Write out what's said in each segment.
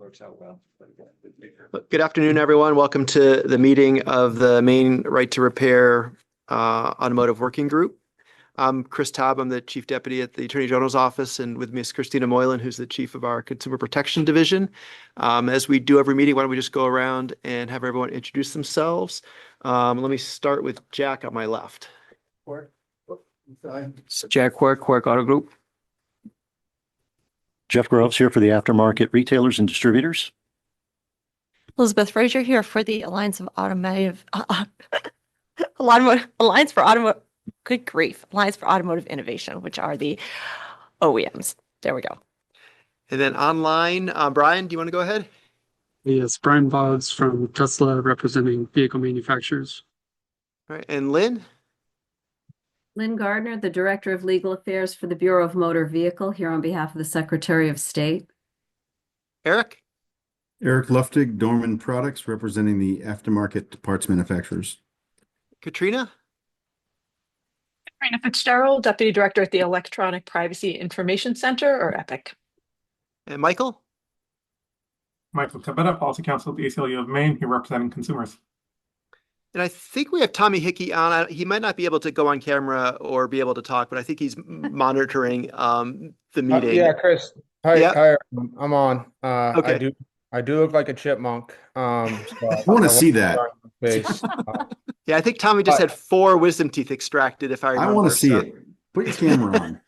Works out well. Good afternoon, everyone. Welcome to the meeting of the Maine Right to Repair Automotive Working Group. I'm Chris Taub. I'm the Chief Deputy at the Attorney General's Office, and with me is Christina Moylan, who's the Chief of our Consumer Protection Division. As we do every meeting, why don't we just go around and have everyone introduce themselves? Let me start with Jack on my left. Jack Quirk Auto Group. Jeff Groves here for the aftermarket retailers and distributors. Elizabeth Frazier here for the Alliance of Automotive, Alliance for Automotive, good grief, Alliance for Automotive Innovation, which are the OEMs. There we go. And then online, Brian, do you want to go ahead? Yes, Brian Boggs from Tesla representing vehicle manufacturers. All right, and Lynn? Lynn Gardner, the Director of Legal Affairs for the Bureau of Motor Vehicle, here on behalf of the Secretary of State. Eric? Eric Luftig, Dorman Products, representing the aftermarket parts manufacturers. Katrina? Katrina Fitzgerald, Deputy Director at the Electronic Privacy Information Center, or EPIC. And Michael? Michael Tabetta, Policy Counsel at the ACLU of Maine, here representing consumers. And I think we have Tommy Hickey on. He might not be able to go on camera or be able to talk, but I think he's monitoring the meeting. Yeah, Chris. Hi, Yeah. hi, everyone. I'm on. Okay. I do look like a chipmunk. So I want to see that. face. Yeah, I think Tommy just had 4 wisdom teeth extracted, if I remember. I want to see so. it. Put your camera on.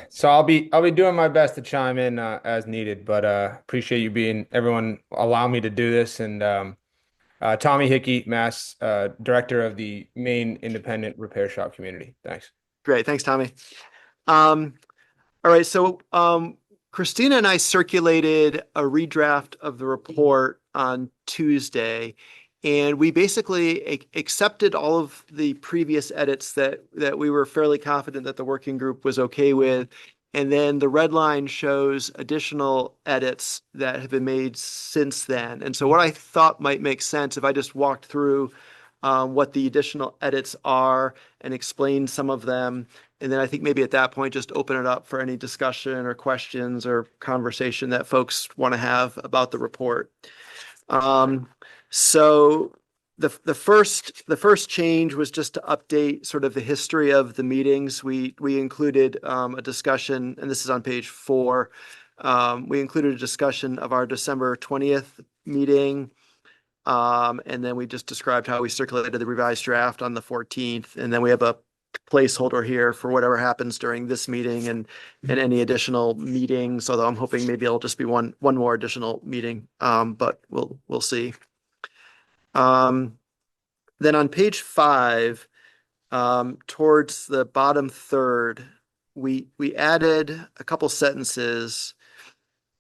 So I'll be doing my best to chime in as needed, but appreciate you everyone allow me to do this. And Tommy Hickey, Mass Director of the Maine Independent Repair Shop Community. Thanks. Great. Thanks, Tommy. All right. So Christina and I circulated a redraft of the report on Tuesday, and we basically accepted all of the previous edits that we were fairly confident that the working group was okay with. And then the red line shows additional edits that have been made since then. And so what I thought might make sense if I just walked through what the additional edits are and explain some of them. And then I think maybe at that point, just open it up for any discussion or questions or conversation that folks want to have about the report. So the first change was just to update sort of the history of the meetings. We included a discussion, and this is on page 4. We included a discussion of our December 20th meeting. And then we just described how we circulated the revised draft on the 14th. And then we have a placeholder here for whatever happens during this meeting and any additional meetings, although I'm hoping maybe it'll just be one more additional meeting. But we'll see. Then on page 5, towards the bottom third, we added a couple sentences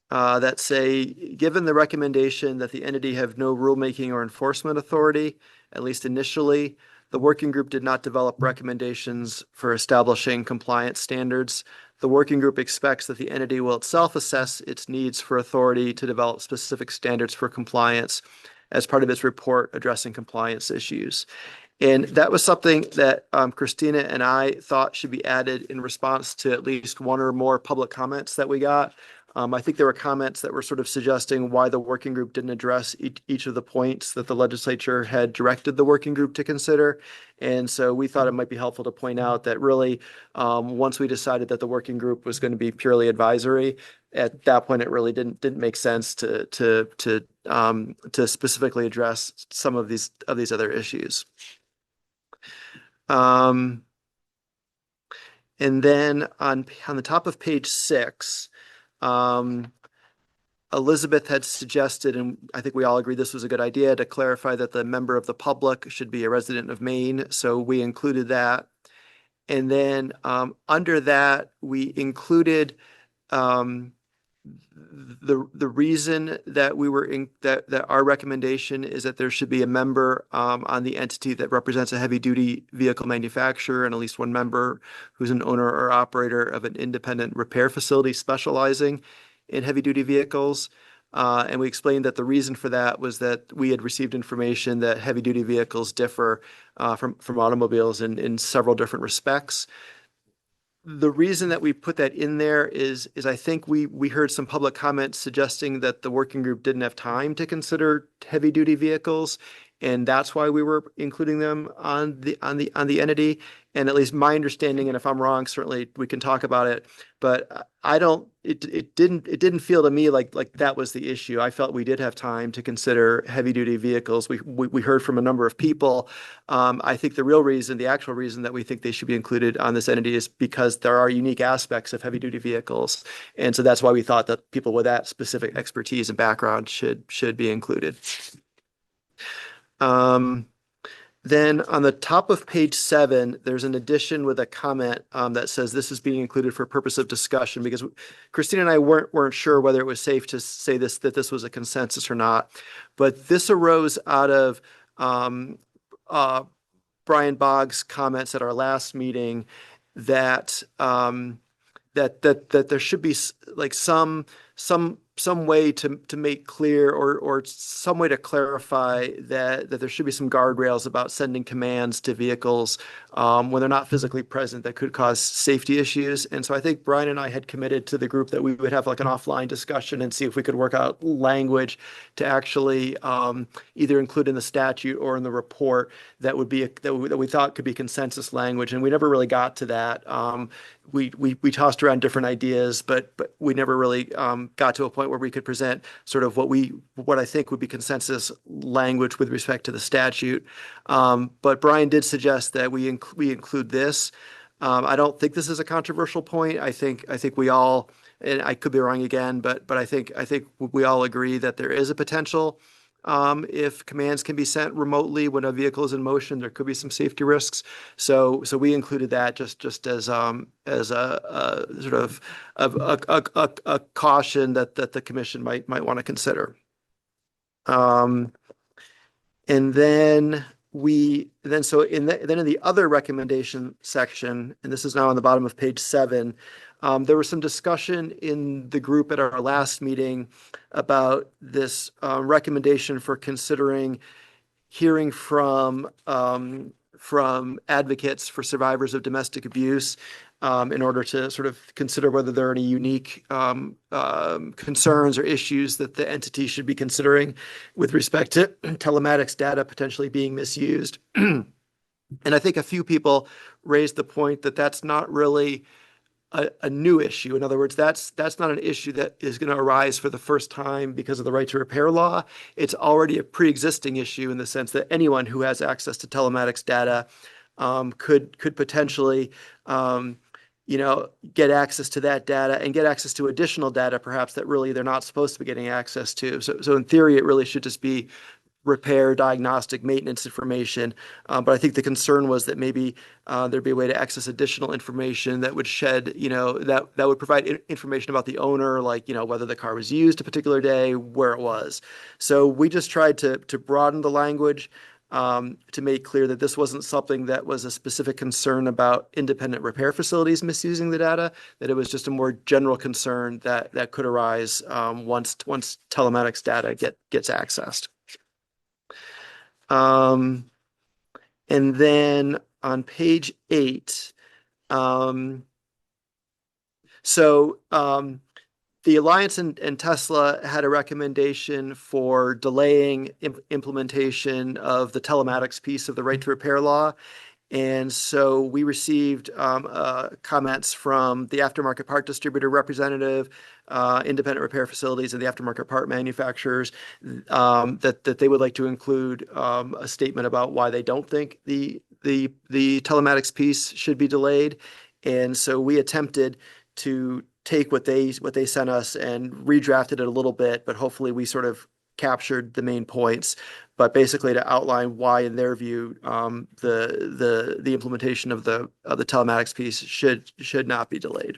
that say, given the recommendation that the entity have no rulemaking or enforcement authority, at least initially, the working group did not develop recommendations for establishing compliance standards. The working group expects that the entity will itself assess its needs for authority to develop specific standards for compliance as part of its report addressing compliance issues. And that was something that Christina and I thought should be added in response to at least one or more public comments that we got. I think there were comments that were sort of suggesting why the working group didn't address each of the points that the legislature had directed the working group to consider. And so we thought it might be helpful to point out that really, once we decided that the working group was going to be purely advisory, at that point, it really didn't make sense to specifically address some of these other issues. And then on the top of page 6, Elizabeth had suggested, and I think we all agreed this was a good idea, to clarify that the member of the public should be a resident of Maine. So we included that. And then under that, we included the reason that we were that our recommendation is that there should be a member on the entity that represents a heavy duty vehicle manufacturer, and at least one member who's an owner or operator of an independent repair facility specializing in heavy duty vehicles. And we explained that the reason for that was that we had received information that heavy duty vehicles differ from automobiles in several different respects. the reason that we put that in there is I think we heard some public comments suggesting that the working group didn't have time to consider heavy duty vehicles. And that's why we were including them on the entity. And at least my understanding, and if I'm wrong, certainly we can talk about it. But it didn't feel to me like that was the issue. I felt we did have time to consider heavy duty vehicles. We heard from a number of people. I think the actual reason that we think they should be included on this entity is because there are unique aspects of heavy duty vehicles. And so that's why we thought that people with that specific expertise and background should be included. Then on the top of page 7, there's an addition with a comment that says this is being included for purpose of discussion, because Christine and I weren't sure whether it was safe to say that this was a consensus or not. But this arose out of Brian Boggs' comments at our last meeting that that there should be like some way to make clear or some way to clarify that there should be some guardrails about sending commands to vehicles when they're not physically present that could cause safety issues. And so I think Brian and I had committed to the group that we would have like an offline discussion and see if we could work out language to actually either include in the statute or in the report that would be that we thought could be consensus language. And we never really got to that. We tossed around different ideas, but we never really got to a point where we could present sort of what I think would be consensus language with respect to the statute. But Brian did suggest that we include this. I don't think this is a controversial point. I think we all, and I could be wrong again, but I think we all agree that there is a potential. If commands can be sent remotely when a vehicle is in motion, there could be some safety risks. So we included that just as a sort of a caution that the commission might want to consider. And then in the other recommendation section, and this is now on the bottom of page 7. There was some discussion in the group at our last meeting about this recommendation for considering hearing from advocates for survivors of domestic abuse in order to sort of consider whether there are any unique concerns or issues that the entity should be considering with respect to telematics data potentially being misused. And I think a few people raised the point that that's not really a new issue. In other words, that's not an issue that is going to arise for the first time because of the right to repair law. It's already a pre-existing issue in the sense that anyone who has access to telematics data could potentially get access to that data and get access to additional data perhaps that really they're not supposed to be getting access to. So in theory, it really should just be repair, diagnostic, maintenance information. But I think the concern was that maybe there'd be a way to access additional information that would shed, that would provide information about the owner, like, whether the car was used a particular day, where it was. So we just tried to broaden the language to make clear that this wasn't something that was a specific concern about independent repair facilities misusing the data, that it was just a more general concern that could arise once telematics data gets accessed. And then on page 8, the Alliance and Tesla had a recommendation for delaying implementation of the telematics piece of the right to repair law. And so we received comments from the aftermarket part distributor representative, independent repair facilities, and the aftermarket part manufacturers that they would like to include a statement about why they don't think the telematics piece should be delayed. And so we attempted to take what they sent us and redrafted it a little bit, but hopefully we sort of captured the main points, but basically to outline why, in their view, the implementation of the telematics piece should not be delayed.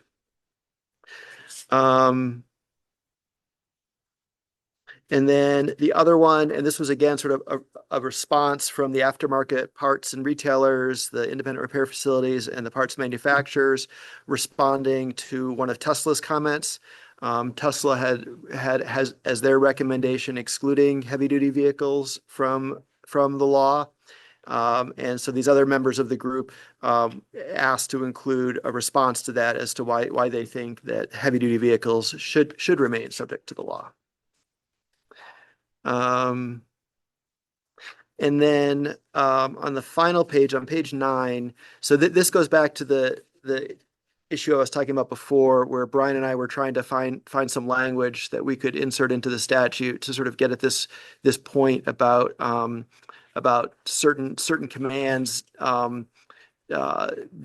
And then the other one, and this was again sort of a response from the aftermarket parts and retailers, the independent repair facilities, and the parts manufacturers, responding to one of Tesla's comments. Tesla has as their recommendation excluding heavy duty vehicles from the law. And so these other members of the group asked to include a response to that as to why they think that heavy-duty vehicles should remain subject to the law. And then on the final page, on page 9, so this goes back to the issue I was talking about before, where Brian and I were trying to find some language that we could insert into the statute to sort of get at this point about certain commands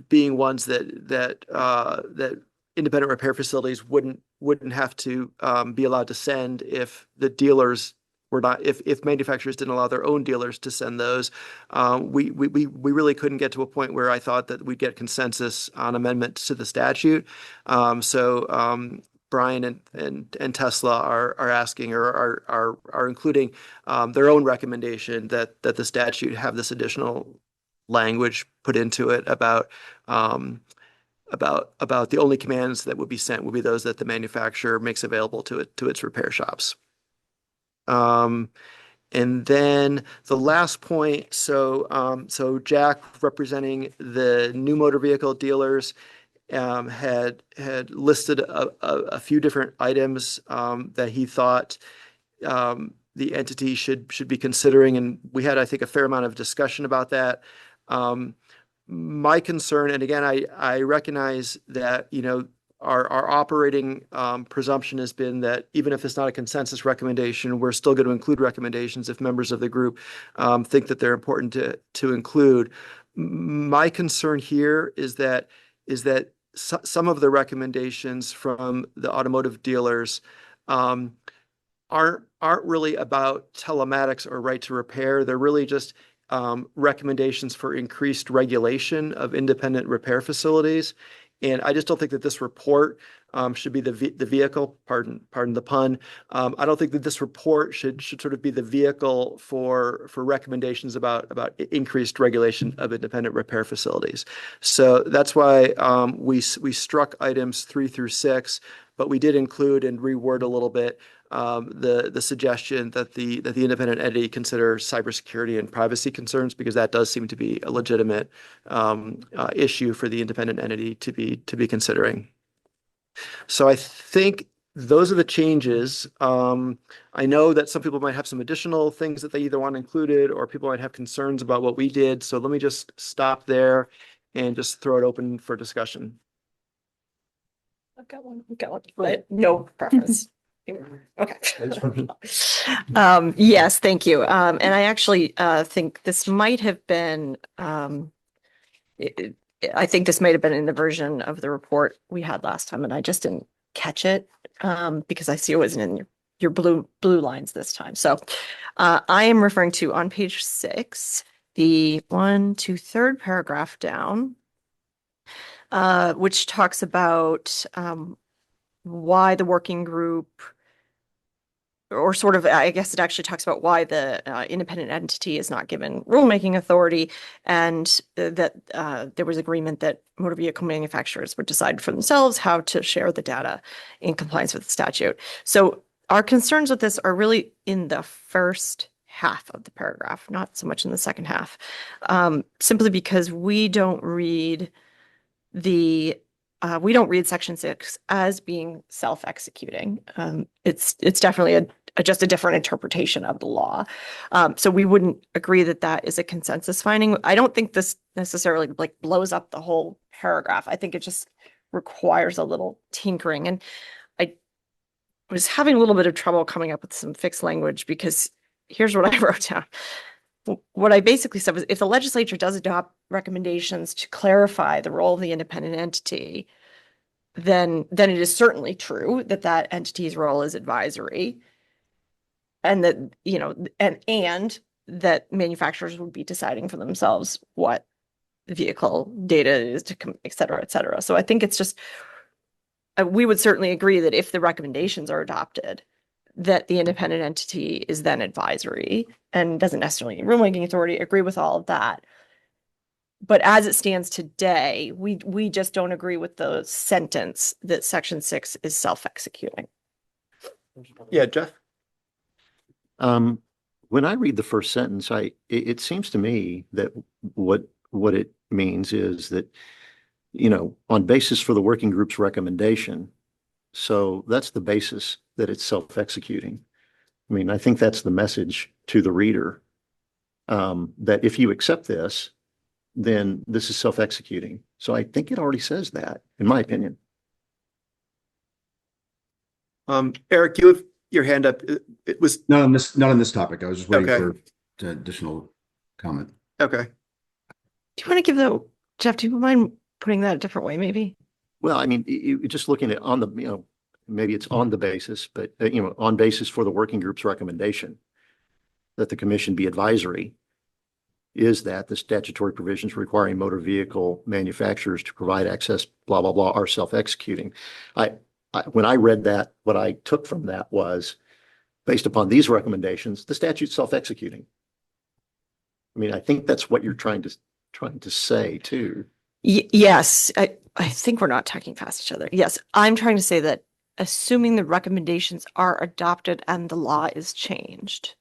being ones that independent repair facilities wouldn't have to be allowed to send if the dealers were not, if manufacturers didn't allow their own dealers to send those. We really couldn't get to a point where I thought that we'd get consensus on amendments to the statute. So Brian and Tesla are asking or are including their own recommendation that the statute have this additional language put into it about the only commands that would be sent would be those that the manufacturer makes available to its repair shops. And then the last point, so Jack, representing the new motor vehicle dealers, had listed a few different items that he thought the entity should be considering, and we had, I think, a fair amount of discussion about that. My concern, and again, I recognize that, our operating presumption has been that even if it's not a consensus recommendation, we're still going to include recommendations if members of the group think that they're important to include. My concern here is that some of the recommendations from the automotive dealers aren't really about telematics or right to repair. They're really just recommendations for increased regulation of independent repair facilities. And I just don't think that this report should be the vehicle, pardon the pun. I don't think that this report should sort of be the vehicle for recommendations about increased regulation of independent repair facilities. So that's why we struck items 3 through 6, but we did include and reword a little bit the suggestion that the independent entity consider cybersecurity and privacy concerns, because that does seem to be a legitimate issue for the independent entity to be considering. So I think those are the changes. I know that some people might have some additional things that they either want included, or people might have concerns about what we did. So let me just stop there and just throw it open for discussion. I've got one, but no preference. Okay. Yes, thank you. And I actually think this might have been, I think this might have been in the version of the report we had last time, and I just didn't catch it because I see it wasn't in your blue lines this time. So I am referring to on page 6, the 1 to 3rd paragraph down, which talks about why the working group, or sort of, I guess it actually talks about why the independent entity is not given rulemaking authority, and that there was agreement that motor vehicle manufacturers would decide for themselves how to share the data in compliance with the statute. So our concerns with this are really in the first half of the paragraph, not so much in the second half, simply because we don't read Section 6 as being self-executing. It's definitely just a different interpretation of the law. So we wouldn't agree that that is a consensus finding. I don't think this necessarily blows up the whole paragraph. I think it just requires a little tinkering. And I was having a little bit of trouble coming up with some fixed language, because here's what I wrote down. What I basically said was, if the legislature does adopt recommendations to clarify the role of the independent entity, then it is certainly true that entity's role is advisory, and that, and that manufacturers would be deciding for themselves what the vehicle data is to come, et cetera, et cetera. So I think it's just, we would certainly agree that if the recommendations are adopted, that the independent entity is then advisory and doesn't necessarily need rulemaking authority. Agree with all of that. But as it stands today, we just don't agree with the sentence that Section 6 is self-executing. Yeah, Jeff? when I read the first sentence, it seems to me that what it means is that, on basis for the working group's recommendation. So that's the basis that it's self-executing. I mean, I think that's the message to the reader, that if you accept this, then this is self-executing. So I think it already says that, in my opinion. Eric, you have your hand up. It was, Not on this topic. I was just waiting Okay. for additional comment. okay. Do you want to give Jeff, do you mind putting that a different way, maybe? Well, I mean, just looking at on the, maybe it's on the basis, but, on basis for the working group's recommendation that the commission be advisory, is that the statutory provisions requiring motor vehicle manufacturers to provide access, blah, blah, blah, are self-executing. When I read that, what I took from that was, based upon these recommendations, the statute's self-executing. I mean, I think that's what you're trying to say too. Yes, I think we're not talking past each other. Yes, I'm trying to say that assuming the recommendations are adopted and the law is changed,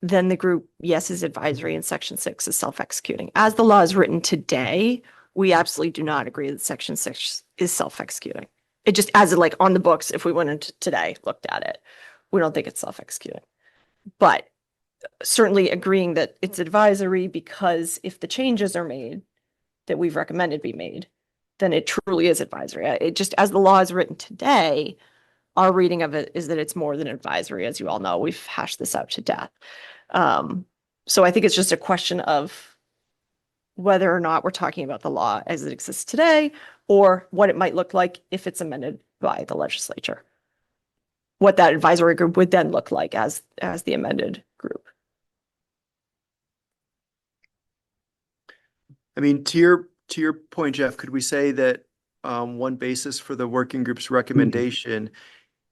then the group, yes, is advisory and Section 6 is self-executing. As the law is written today, we absolutely do not agree that Section 6 is self-executing. It just, as it like on the books, if we went into today, looked at it, we don't think it's self-executing. But certainly agreeing that it's advisory, because if the changes are made that we've recommended be made, then it truly is advisory. It just, as the law is written today, our reading of it is that it's more than advisory. As you all know, we've hashed this out to death. So I think it's just a question of whether or not we're talking about the law as it exists today, or what it might look like if it's amended by the legislature. What that advisory group would then look like as the amended group. I mean, to your point, Jeff, could we say that one basis for the working group's recommendation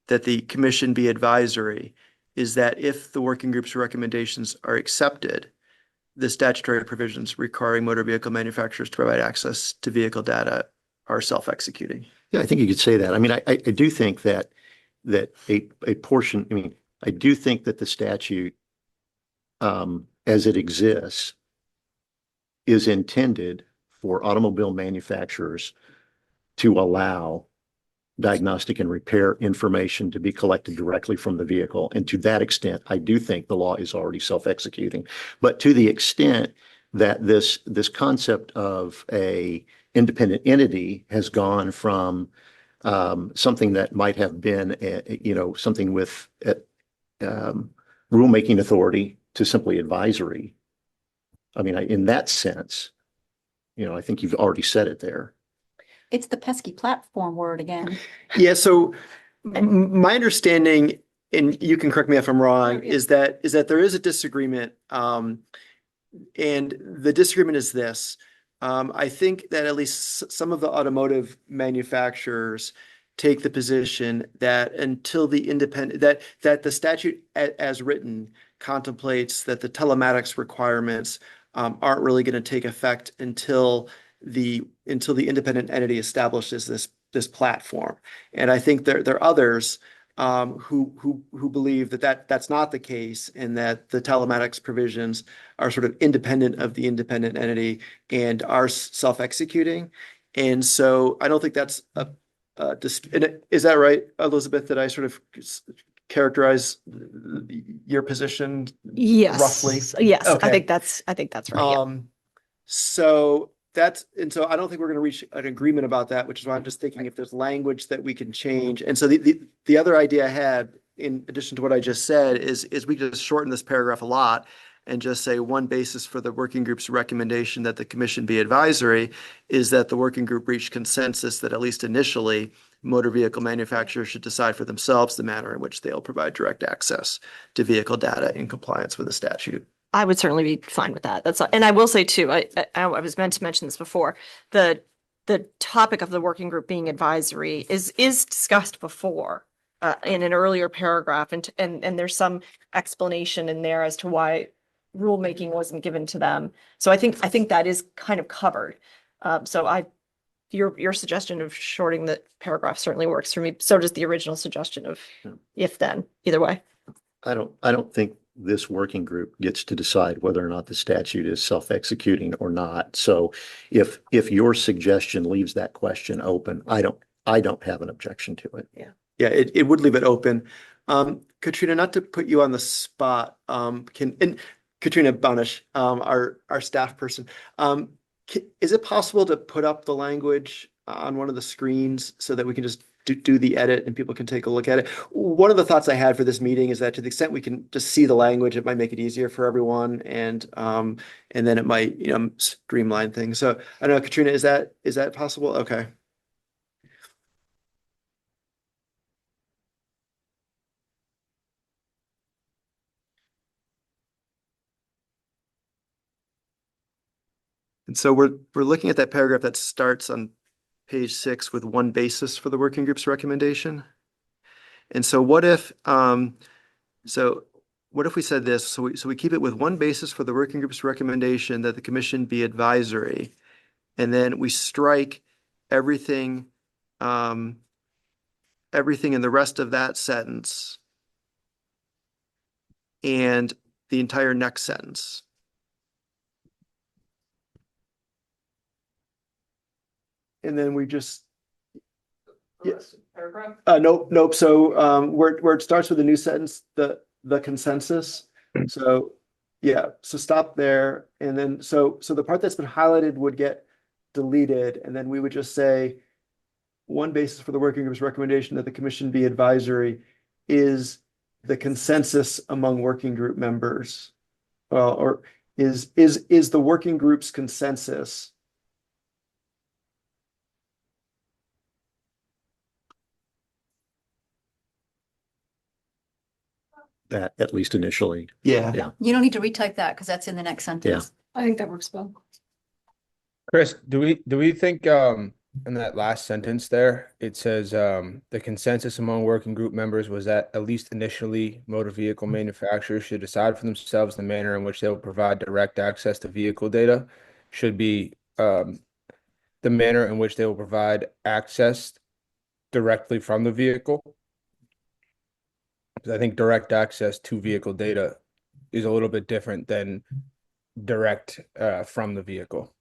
that the commission be advisory is that if the working group's recommendations are accepted, the statutory provisions requiring motor vehicle manufacturers to provide access to vehicle data are self-executing? Yeah, I think you could say that. I mean, I do think that a portion, I mean, I do think that the statute, as it exists, is intended for automobile manufacturers to allow diagnostic and repair information to be collected directly from the vehicle. And to that extent, I do think the law is already self-executing. But to the extent that this concept of a independent entity has gone from something that might have been, something with rulemaking authority to simply advisory. I mean, in that sense, I think you've already said it there. It's the pesky platform word again. Yeah, so my understanding, and you can correct me if I'm wrong, is that there is a disagreement. And the disagreement is this. I think that at least some of the automotive manufacturers take the position that until the that the statute as written contemplates that the telematics requirements aren't really going to take effect until the independent entity establishes this platform. And I think there are others who believe that's not the case, and that the telematics provisions are sort of independent of the independent entity and are self-executing. And so I don't think that's is that right, Elizabeth? Did I sort of characterize your position Yes. roughly? Yes, Okay. I think that's right. Yeah. So so I don't think we're going to reach an agreement about that, which is why I'm just thinking if there's language that we can change. And so the other idea I had, in addition to what I just said, is we just shorten this paragraph a lot and just say one basis for the working group's recommendation that the commission be advisory is that the working group reached consensus that at least initially motor vehicle manufacturers should decide for themselves the manner in which they'll provide direct access to vehicle data in compliance with the statute. I would certainly be fine with that. And I will say too, I was meant to mention this before, the topic of the working group being advisory is discussed before in an earlier paragraph, and there's some explanation in there as to why rulemaking wasn't given to them. So I think that is kind of covered. So your suggestion of shorting the paragraph certainly works for me. So does the original suggestion of if then, either way. I don't think this working group gets to decide whether or not the statute is self-executing or not. So if your suggestion leaves that question open, I don't have an objection to it. Yeah, it would leave it open. Katrina, not to put you on the spot, and Katrina Bonish, our staff person, is it possible to put up the language on one of the screens so that we can just do the edit and people can take a look at it? One of the thoughts I had for this meeting is that to the extent we can just see the language, it might make it easier for everyone, and then it might, streamline things. So I don't know, Katrina, is that possible? Okay. And so we're looking at that paragraph that starts on page 6 with one basis for the working group's recommendation. And so what if we said this? So we keep it with one basis for the working group's recommendation that the commission be advisory, and then we strike everything in the rest of that sentence and the entire next sentence. And then we just, Paragraph? nope. So where it starts with a new sentence, the consensus. So yeah, so stop there. And then so the part that's been highlighted would get deleted, and then we would just say one basis for the working group's recommendation that the commission be advisory is the consensus among working group members. Or is the working group's consensus. That, at least initially. Yeah. Yeah. You don't need to retype that because that's in the next sentence. I think that works well. Chris, do we think in that last sentence there, it says the consensus among working group members was that at least initially motor vehicle manufacturers should decide for themselves the manner in which they will provide direct access to vehicle data should be the manner in which they will provide access directly from the vehicle? Because I think direct access to vehicle data is a little bit different than direct from the vehicle.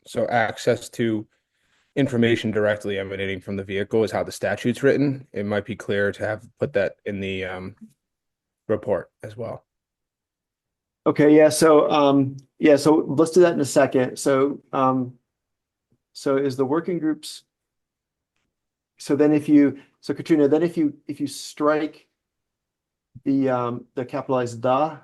So access to information directly emanating from the vehicle is how the statute's written. It might be clear to have put that in the report as well. Okay, yeah, so let's do that in a second. So is the working groups, Katrina, then if you strike the capitalized the,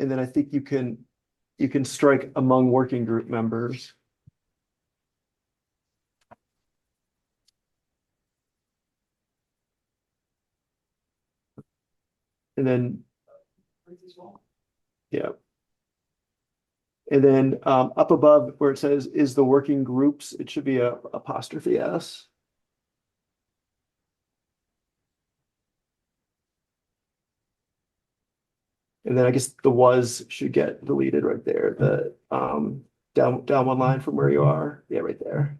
and then I think you can strike among working group members. And then, yeah. And then up above where it says is the working groups, it should be a apostrophe S. And then I guess the was should get deleted right there. The down one line from where you are. Yeah, right there.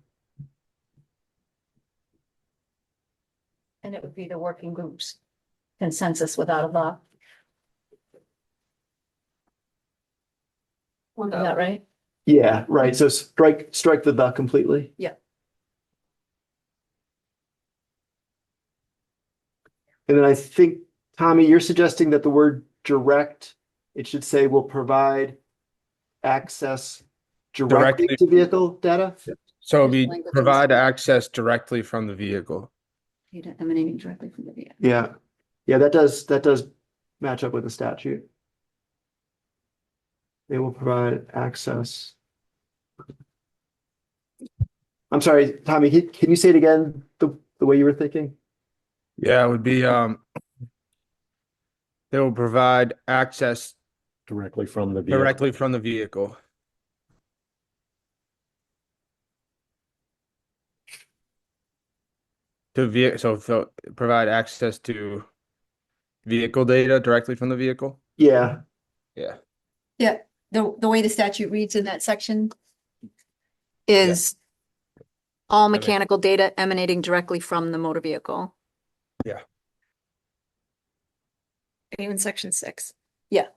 And it would be the working group's consensus without a the. Is that right? Yeah, right. So strike the completely. Yeah. And then I think, Tommy, you're suggesting that the word direct, it should say will provide access directly to vehicle data. So it'd There's be language provide inside. access directly from the vehicle. Data emanating directly from the vehicle. Yeah. Yeah, that does match up with the statute. They will provide access. I'm sorry, Tommy, can you say it again the way you were thinking? Yeah, it would be they will provide access Directly from the vehicle. directly from the vehicle. So provide access to vehicle data directly from the vehicle? Yeah. Yeah. Yeah, the way the statute reads in that section is All makes- mechanical data emanating directly from the motor vehicle. Even section 6. Yeah.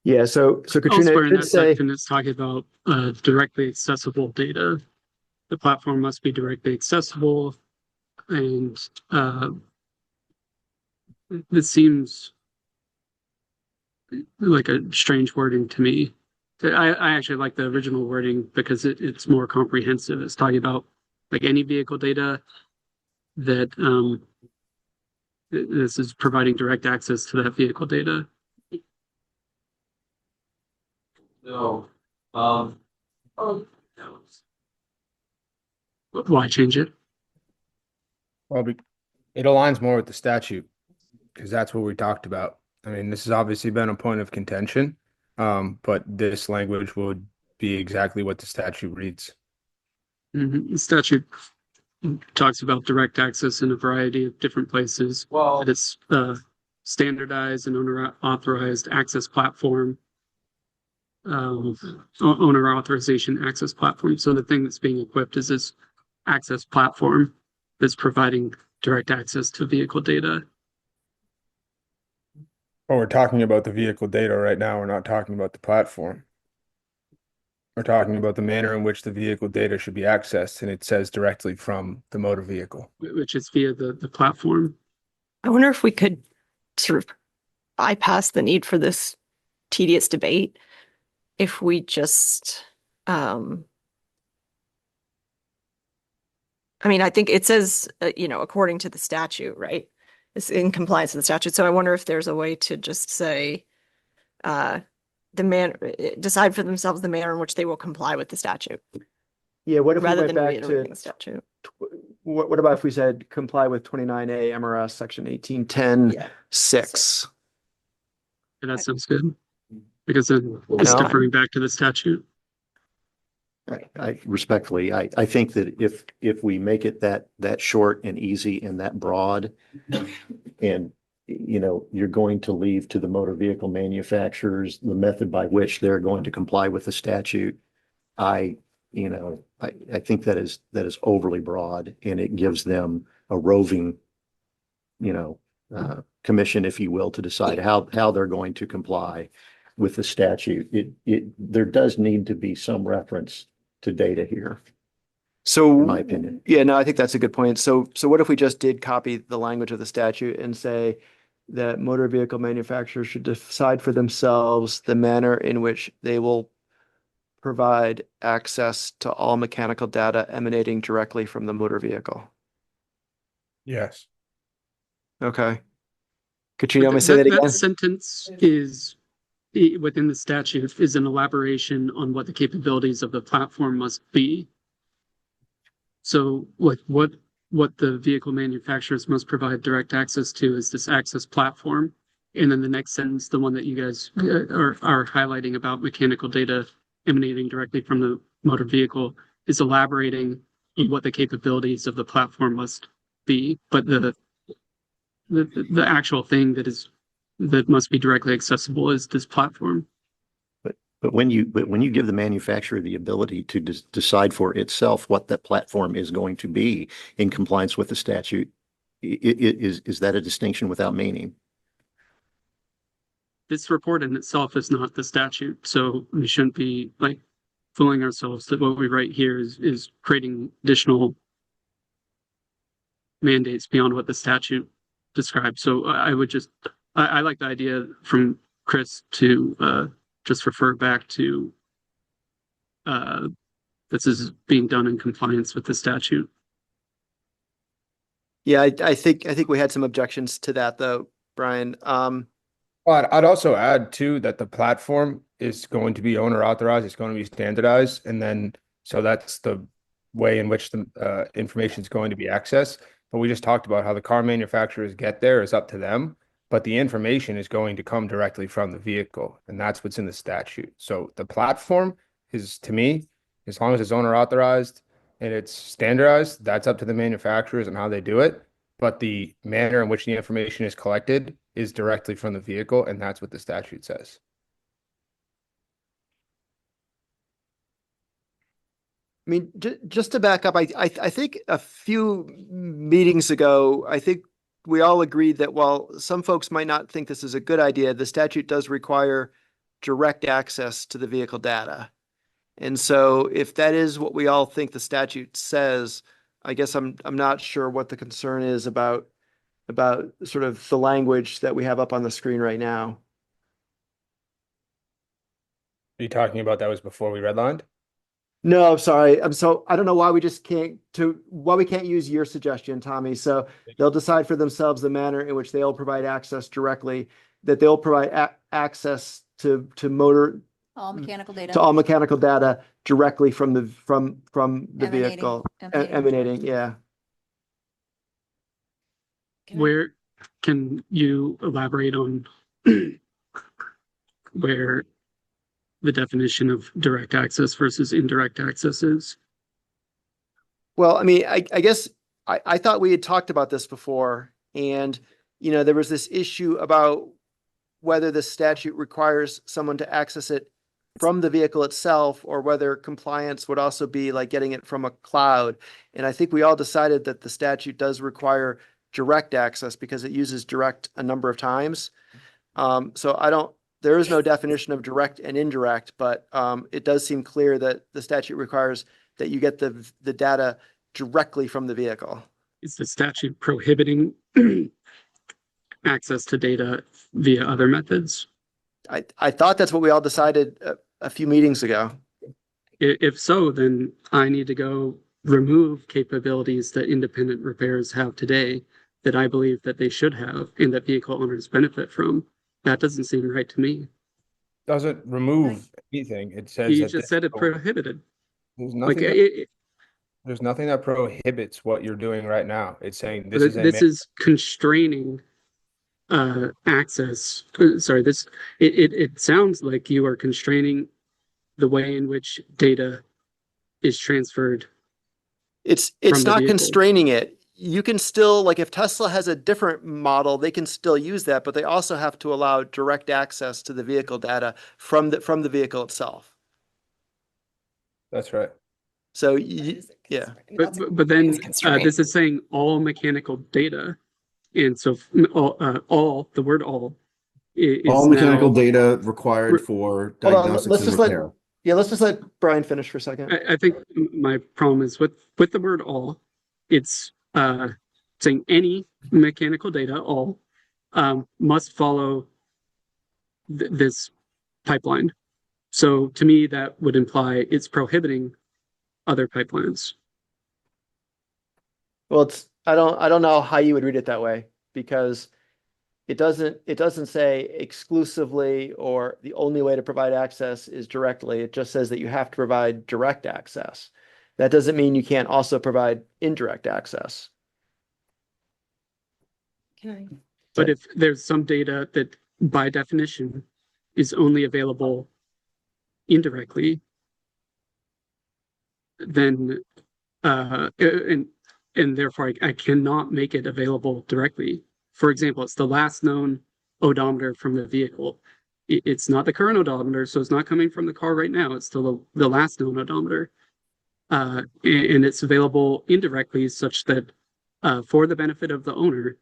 Yeah, so Katrina, Elsewhere it in should that say, section, it's talking about directly accessible data. The platform must be directly accessible, and this seems like a strange wording to me. I actually like the original wording because it's more comprehensive. It's talking about like any vehicle data that this is providing direct access to that vehicle data. no, Why change it? Well, it aligns more with the statute because that's what we talked about. I mean, this has obviously been a point of contention, but this language would be exactly what the statute reads. The statute talks about direct access in a variety of different places. well, It's standardized and owner authorized access platform, owner authorization access platform. So the thing that's being equipped is this access platform that's providing direct access to vehicle data. Well, we're talking about the vehicle data right now. We're not talking about the platform. We're talking about the manner in which the vehicle data should be accessed, and it says directly from the motor vehicle. Which is via the platform. I wonder if we could sort of bypass the need for this tedious debate if we just, I mean, I think it says, according to the statute, right? It's in compliance with the statute. So I wonder if there's a way to just say, decide for themselves the manner in which they will comply with the statute, yeah, what if we rather went than back reiterating to, the statute. what about if we said comply with 29A MRS section 1810 Yeah. 6? And that sounds good. Because then No. it's deferring back to the statute. I respectfully, I think that if we make it that short and easy and that broad, and you're going to leave to the motor vehicle manufacturers the method by which they're going to comply with the statute. I think that is overly broad, and it gives them a roving, commission, if you will, to decide how they're going to comply with the statute. There does need to be some reference to data here, So, in my opinion. yeah, no, I think that's a good point. So what if we just did copy the language of the statute and say that motor vehicle manufacturers should decide for themselves the manner in which they will provide access to all mechanical data emanating directly from the motor vehicle? Yes. Okay. Katrina, I'm But gonna say that that again. sentence within the statute is an elaboration on what the capabilities of the platform must be. So what the vehicle manufacturers must provide direct access to is this access platform. And then the next sentence, the one that you guys are highlighting about mechanical data emanating directly from the motor vehicle, is elaborating on what the capabilities of the platform must be. But the actual thing that must be directly accessible is this platform. But when you give the manufacturer the ability to decide for itself what that platform is going to be in compliance with the statute, is that a distinction without meaning? This report in itself is not the statute, so we shouldn't be like fooling ourselves that what we write here is creating additional mandates beyond what the statute describes. So I would just, I like the idea from Chris to just refer back to this is being done in compliance with the statute. Yeah, I think we had some objections to that though, Brian. Well, I'd also add too that the platform is going to be owner authorized. It's going to be standardized, and then so that's the way in which the information is going to be accessed. But we just talked about how the car manufacturers get there is up to them, but the information is going to come directly from the vehicle, and that's what's in the statute. So the platform is, to me, as long as it's owner authorized and it's standardized, that's up to the manufacturers and how they do it. But the manner in which the information is collected is directly from the vehicle, and that's what the statute says. mean, just to back up, I think a few meetings ago, I think we all agreed that while some folks might not think this is a good idea, the statute does require direct access to the vehicle data. And so if that is what we all think the statute says, I guess I'm not sure what the concern is about sort of the language that we have up on the screen right now. Are you talking about that was before we redlined? No, I'm sorry. I don't know why we can't use your suggestion, Tommy. So they'll decide for themselves the manner in which they'll provide access directly, that they'll provide access to All mechanical data. to all mechanical data directly from the Emanating, vehicle emanating. emanating. Yeah. Where can you elaborate on where the definition of direct access versus indirect access is? Well, I mean, I guess I thought we had talked about this before, and there was this issue about whether the statute requires someone to access it from the vehicle itself, or whether compliance would also be like getting it from a cloud. And I think we all decided that the statute does require direct access because it uses direct a number of times. So there is no definition of direct and indirect, but it does seem clear that the statute requires that you get the data directly from the vehicle. Is the statute prohibiting access to data via other methods? I thought that's what we all decided a few meetings ago. If so, then I need to go remove capabilities that independent repairers have today that I believe that they should have and that vehicle owners benefit from. That doesn't seem right to me. Doesn't remove anything. It says You that just said it prohibited. There's Like nothing. There's nothing that prohibits what you're doing right now. It's saying this is constraining access. Sorry, it sounds like you are constraining the way in which data is transferred. It's from not the vehicle. constraining it. You can still, like, if Tesla has a different model, they can still use that, but they also have to allow direct access to the vehicle data from the vehicle itself. That's right. So yeah. But then this is saying all mechanical data, and so all the word all is All mechanical now, data required for Hold on, diagnostics let's and just let repair. let's just let Brian finish for a second. I think my problem is with the word all, it's saying any mechanical data, all must follow this pipeline. So to me, that would imply it's prohibiting other pipelines. Well, I don't know how you would read it that way, because it doesn't say exclusively or the only way to provide access is directly. It just says that you have to provide direct access. That doesn't mean you can't also provide indirect access. But if there's some data that by definition is only available indirectly, then and therefore I cannot make it available directly. For example, it's the last known odometer from the vehicle. It's not the current odometer, so it's not coming from the car right now. It's still the last known odometer. And it's available indirectly, such that for the benefit of the owner,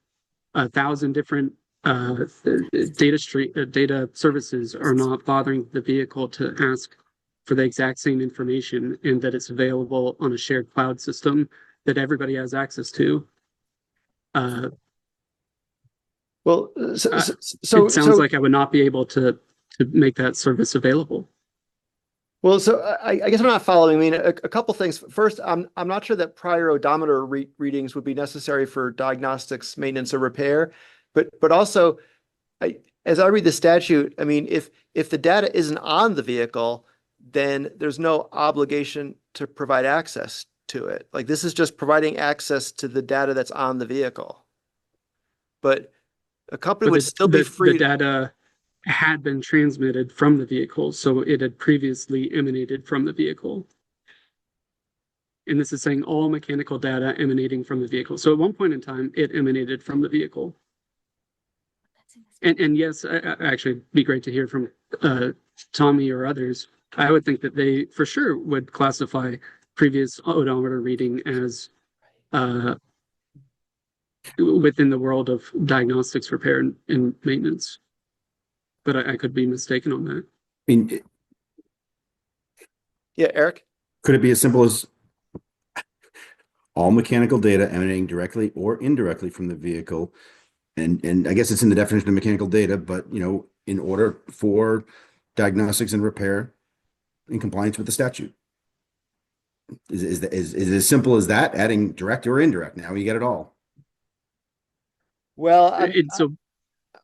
1,000 different data services are not bothering the vehicle to ask for the exact same information, and that it's available on a shared cloud system that everybody has access to. Well, it sounds like I would not be able to make that service available. Well, so I guess I'm not following. I mean, a couple things. First, I'm not sure that prior odometer readings would be necessary for diagnostics, maintenance, or repair. But also, as I read the statute, I mean, if the data isn't on the vehicle, then there's no obligation to provide access to it. Like, this is just providing access to the data that's on the vehicle. But a company would still be free. The data had been transmitted from the vehicle, so it had previously emanated from the vehicle. And this is saying all mechanical data emanating from the vehicle. So at one point in time, it emanated from the vehicle. And yes, actually, it'd be great to hear from Tommy or others. I would think that they for sure would classify previous odometer reading as within the world of diagnostics, repair, and maintenance. But I could be mistaken on that. I mean, Yeah, Eric? could it be as simple as all mechanical data emanating directly or indirectly from the vehicle? And I guess it's in the definition of mechanical data, but you know, in order for diagnostics and repair in compliance with the statute. Is it as simple as that? Adding direct or indirect? Now you get it all. Well, So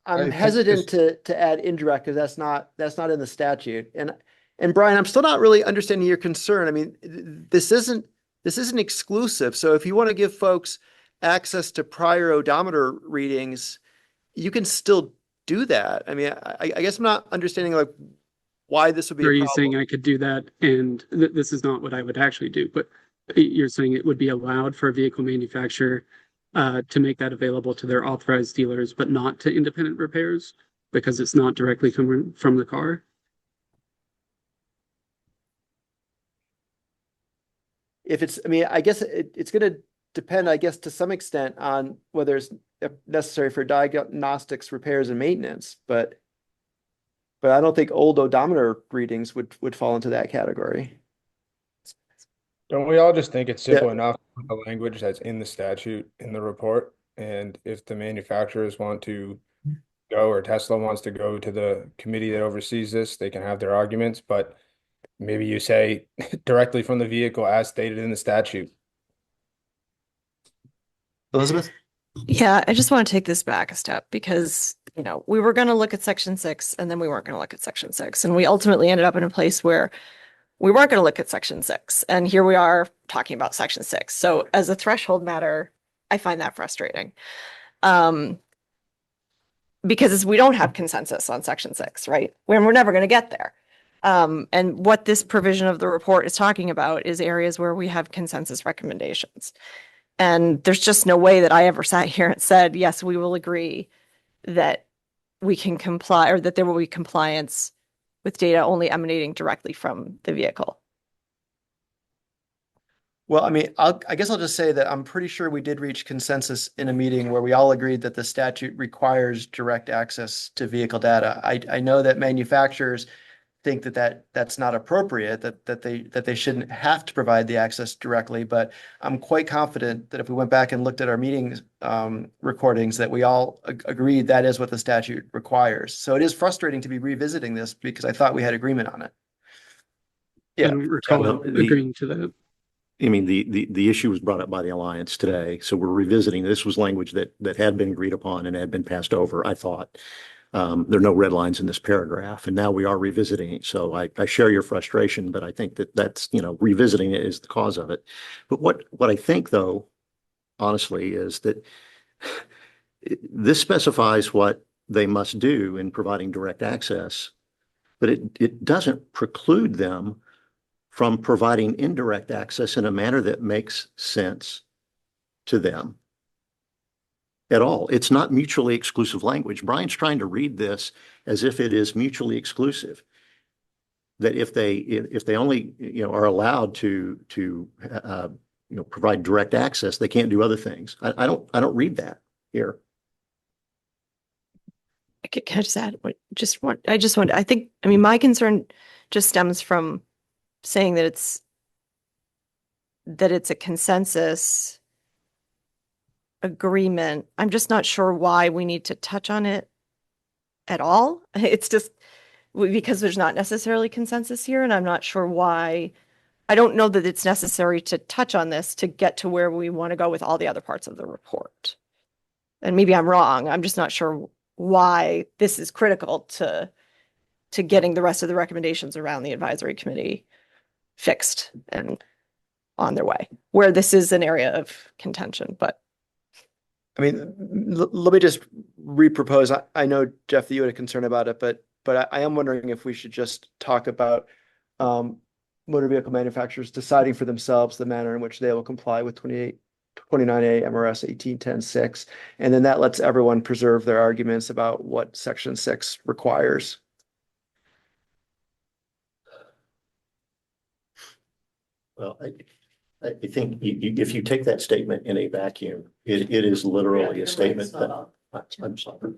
I'm I hesitant to add indirect because that's not in the statute. And Brian, I'm still not really understanding your concern. I mean, this isn't exclusive. So if you want to give folks access to prior odometer readings, you can still do that. I mean, I guess I'm not understanding like why this would be are a you problem. saying I could do that? And this is not what I would actually do, but you're saying it would be allowed for a vehicle manufacturer to make that available to their authorized dealers, but not to independent repairs because it's not directly coming from the car? If it's, I mean, I guess it's going to depend, I guess, to some extent on whether it's necessary for diagnostics, repairs, and maintenance. But I don't think old odometer readings would fall into that category. Don't we all just think it's simple Yeah. enough with the language that's in the statute in the report? And if the manufacturers want to go, or Tesla wants to go to the committee that oversees this, they can have their arguments, but maybe you say directly from the vehicle as stated in the statute. Elizabeth? Yeah, I just want to take this back a step because, you know, we were going to look at section 6 and then we weren't going to look at section 6. And we ultimately ended up in a place where we weren't going to look at section 6. And here we are talking about section 6. So as a threshold matter, I find that frustrating. Because we don't have consensus on section 6, right? We're never going to get there. And what this provision of the report is talking about is areas where we have consensus recommendations. And there's just no way that I ever sat here and said, yes, we will agree that we can comply or that there will be compliance with data only emanating directly from the vehicle. Well, I mean, I guess I'll just say that I'm pretty sure we did reach consensus in a meeting where we all agreed that the statute requires direct access to vehicle data. I know that manufacturers think that's not appropriate, that they shouldn't have to provide the access directly, but I'm quite confident that if we went back and looked at our meetings recordings, that we all agreed that is what the statute requires. So it is frustrating to be revisiting this because I thought we had agreement on it. I Yeah. don't recall Well, agreeing to that. I mean, the issue was brought up by the Alliance today, so we're revisiting. This was language that had been agreed upon and had been passed over, I thought. There are no red lines in this paragraph, and now we are revisiting it. So I share your frustration, but I think that's, you know, revisiting it is the cause of it. But what I think, though, honestly, is that this specifies what they must do in providing direct access, but it doesn't preclude them from providing indirect access in a manner that makes sense to them at all. It's not mutually exclusive language. Brian's trying to read this as if it is mutually exclusive. That if they only, you know, are allowed to you know, provide direct access, they can't do other things. I don't read that here. Can I just add, I think, I mean, my concern just stems from saying that it's a consensus agreement. I'm just not sure why we need to touch on it at all. It's just because there's not necessarily consensus here, and I'm not sure why. I don't know that it's necessary to touch on this to get to where we want to go with all the other parts of the report. And maybe I'm wrong. I'm just not sure why this is critical to getting the rest of the recommendations around the advisory committee fixed and on their way, where this is an area of contention. But I mean, let me just repropose. I know, Jeff, that you had a concern about it, but I am wondering if we should just talk about motor vehicle manufacturers deciding for themselves the manner in which they will comply with 29A MRS 1810-6, and then that lets everyone preserve their arguments about what Section 6 requires. Well, I think if you take that statement in a vacuum, it is literally a statement that, I'm sorry.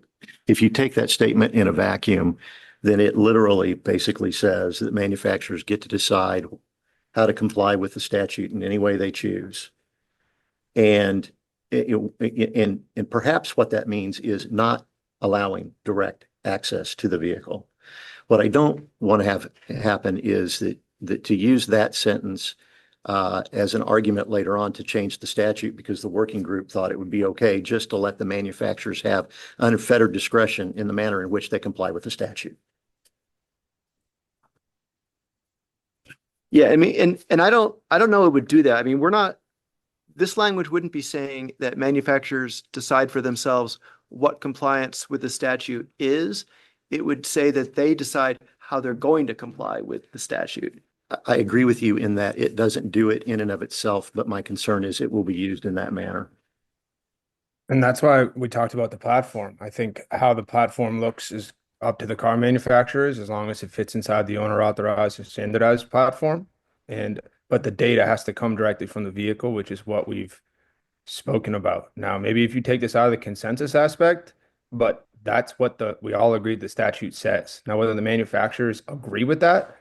If you take that statement in a vacuum, then it literally basically says that manufacturers get to decide how to comply with the statute in any way they choose. And and perhaps what that means is not allowing direct access to the vehicle. What I don't want to have happen is that to use that sentence as an argument later on to change the statute because the working group thought it would be okay just to let the manufacturers have unfettered discretion in the manner in which they comply with the statute. Yeah, I mean, and I don't know it would do that. I mean, this language wouldn't be saying that manufacturers decide for themselves what compliance with the statute is. It would say that they decide how they're going to comply with the statute. I agree with you in that it doesn't do it in and of itself, but my concern is it will be used in that manner. And that's why we talked about the platform. I think how the platform looks is up to the car manufacturers as long as it fits inside the owner authorized and standardized platform. But the data has to come directly from the vehicle, which is what we've spoken about. Now, maybe if you take this out of the consensus aspect, but that's what we all agreed the statute says. Now, whether the manufacturers agree with that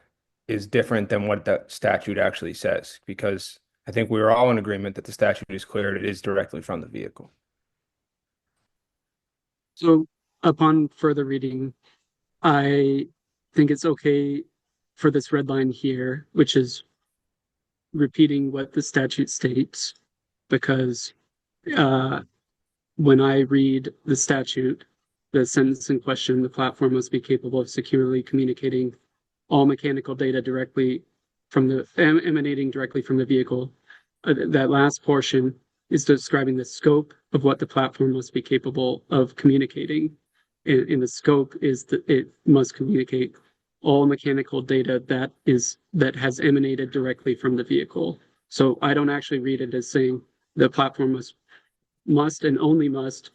is different than what the statute actually says, because I think we were all in agreement that the statute is clear. It is directly from the vehicle. So upon further reading, I think it's okay for this red line here, which is repeating what the statute states, because when I read the statute, the sentence in question, the platform must be capable of securely communicating all mechanical data directly from emanating directly from the vehicle. That last portion is describing the scope of what the platform must be capable of communicating. And the scope is that it must communicate all mechanical data that has emanated directly from the vehicle. So I don't actually read it as saying the platform must and only must